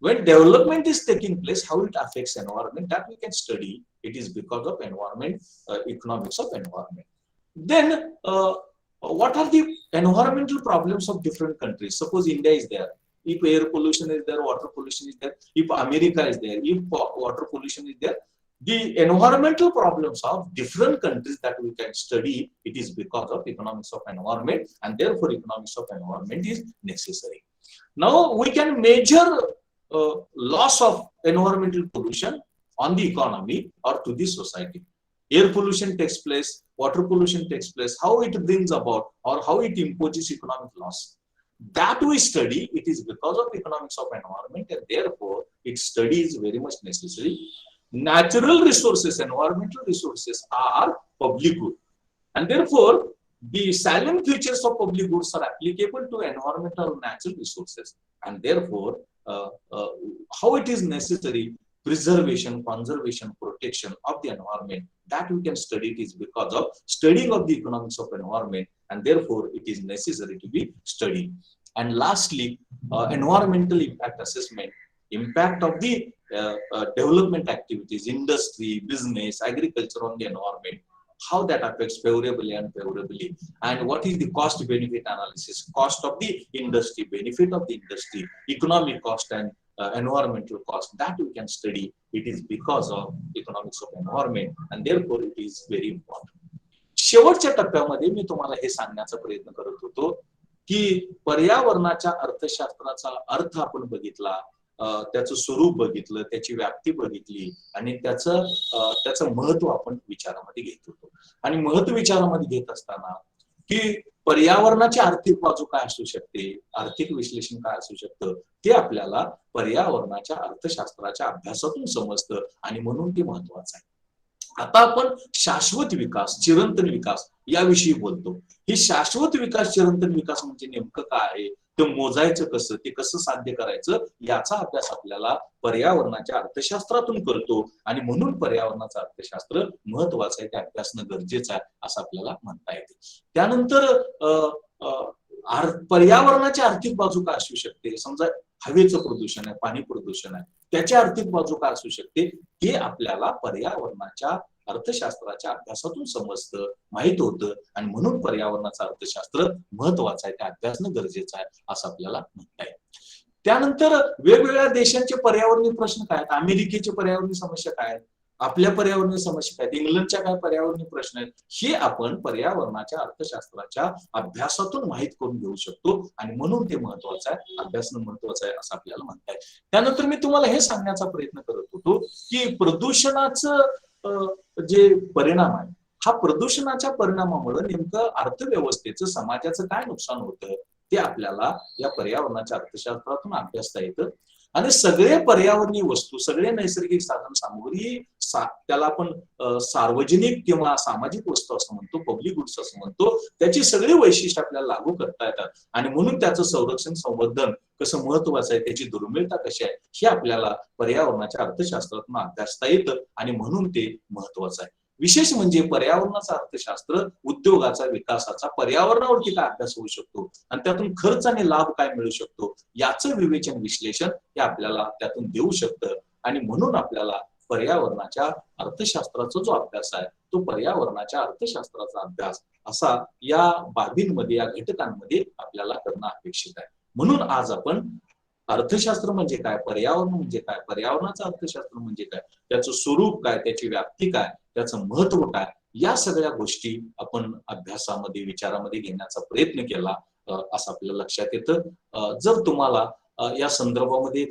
When development is taking place, how it affects environment, that we can study. It is because of environment, economics of environment. Then what are the environmental problems of different countries? Suppose India is there. If air pollution is there, water pollution is there. If America is there, if water pollution is there, the environmental problems of different countries that we can study, it is because of economics of environment, and therefore economics of environment is necessary. Now we can measure loss of environmental pollution on the economy or to the society. Air pollution takes place, water pollution takes place, how it brings about or how it imposes economic loss. That we study, it is because of economics of environment, and therefore its study is very much necessary. Natural resources, environmental resources are public good, and therefore the salient features of public goods are applicable to environmental natural resources, and therefore how it is necessary preservation, conservation, protection of the environment, that we can study. It is because of studying of the economics of environment, and therefore it is necessary to be studied. And lastly, environmental impact assessment, impact of the development activities, industry, business, agriculture on the environment, how that affects favorably and unfavorably, and what is the cost benefit analysis, cost of the industry, benefit of the industry, economic cost and environmental cost, that we can study. It is because of economics of environment, and therefore it is very important. शेवटच्या टप्प्यामध्ये मी तुम्हाला हे सांगण्याचा प्रयत्न करत होतो की पर्यावरणाच्या अर्थशास्त्राचा अर्थ आपण बघितला, त्याचं स्वरूप बघितलं, त्याची व्याप्ती बघितली, आणि त्याचं महत्व आपण विचारामध्ये घेत होतो. आणि महत्व विचारामध्ये घेत असताना की पर्यावरणाची आर्थिक बाजू काय असू शकते, आर्थिक विश्लेषण काय असू शकतं, ते आपल्याला पर्यावरणाच्या अर्थशास्त्राच्या अभ्यासातून समजतं, आणि म्हणून ते महत्वाचं आहे. आता आपण शाश्वत विकास, चिरंतन विकास याविषयी बोलतो. ही शाश्वत विकास, चिरंतन विकास म्हणजे नेमकं काय आहे, ते मोजायचं कसं, ते कसं साध्य करायचं, याचा अभ्यास आपल्याला पर्यावरणाच्या अर्थशास्त्रातून करतो, आणि म्हणून पर्यावरणाचं अर्थशास्त्र महत्वाचं आहे, ते अभ्यासणं गरजेचं आहे असं आपल्याला म्हणता येते. त्यानंतर पर्यावरणाची आर्थिक बाजू काय असू शकते? समजा हवेचं प्रदूषण आहे, पाणी प्रदूषण आहे, त्याची आर्थिक बाजू काय असू शकते, हे आपल्याला पर्यावरणाच्या अर्थशास्त्राच्या अभ्यासातून समजतं, माहित होतं, आणि म्हणून पर्यावरणाचं अर्थशास्त्र महत्वाचं आहे, ते अभ्यासणं गरजेचं आहे असं आपल्याला म्हणता येईल. त्यानंतर वेगवेगळ्या देशांचे पर्यावरणीय प्रश्न काय आहेत, अमेरिकेचे पर्यावरणीय समस्या काय आहेत, आपल्या पर्यावरणीय समस्या काय, इंग्लंडच्या काय पर्यावरणीय प्रश्न आहेत, हे आपण पर्यावरणाच्या अर्थशास्त्राच्या अभ्यासातून माहित करून घेऊ शकतो, आणि म्हणून ते महत्वाचं आहे, अभ्यासणं महत्वाचं आहे असं आपल्याला म्हणता येईल. त्यानंतर मी तुम्हाला हे सांगण्याचा प्रयत्न करत होतो की प्रदूषणाचं जे परिणाम आहे, हा प्रदूषणाच्या परिणामामुळे नेमकं अर्थव्यवस्थेचं, समाजाचं काय नुकसान होतं, ते आपल्याला या पर्यावरणाच्या अर्थशास्त्रातून अभ्यासता येतं. आणि सगळे पर्यावरणीय वस्तू, सगळे नैसर्गिक साधन सामुग्री, त्याला आपण सार्वजनिक किंवा सामाजिक वस्तू असं म्हणतो, पब्लिक गुड्स असं म्हणतो, त्याची सगळी वैशिष्ट्य आपल्याला लागू करता येतात, आणि म्हणून त्याचं संरक्षण, संवर्धन कसं महत्वाचं आहे, त्याची दुर्मिळता कशी आहे, हे आपल्याला पर्यावरणाच्या अर्थशास्त्रातून अभ्यासता येतं, आणि म्हणून ते महत्वाचं आहे. विशेष म्हणजे पर्यावरणाचं अर्थशास्त्र उद्योगाचा, विकासाचा, पर्यावरणावरती काय अभ्यास होऊ शकतो, आणि त्यातून खर्च आणि लाभ काय मिळू शकतो, याचं विवेचन, विश्लेषण हे आपल्याला त्यातून देऊ शकतं, आणि म्हणून आपल्याला पर्यावरणाच्या अर्थशास्त्राचा जो अभ्यास आहे, तो पर्यावरणाच्या अर्थशास्त्राचा अभ्यास असा या बाबींमध्ये, या घटकांमध्ये आपल्याला करणं अपेक्षित आहे. म्हणून आज आपण अर्थशास्त्र म्हणजे काय, पर्यावरण म्हणजे काय, पर्यावरणाचं अर्थशास्त्र म्हणजे काय, त्याचं स्वरूप काय, त्याची व्याप्ती काय, त्याचं महत्व काय, या सगळ्या गोष्टी आपण अभ्यासामध्ये, विचारामध्ये घेण्याचा प्रयत्न केला असं आपल्याला लक्षात येतं. जर तुम्हाला या संदर्भामध्ये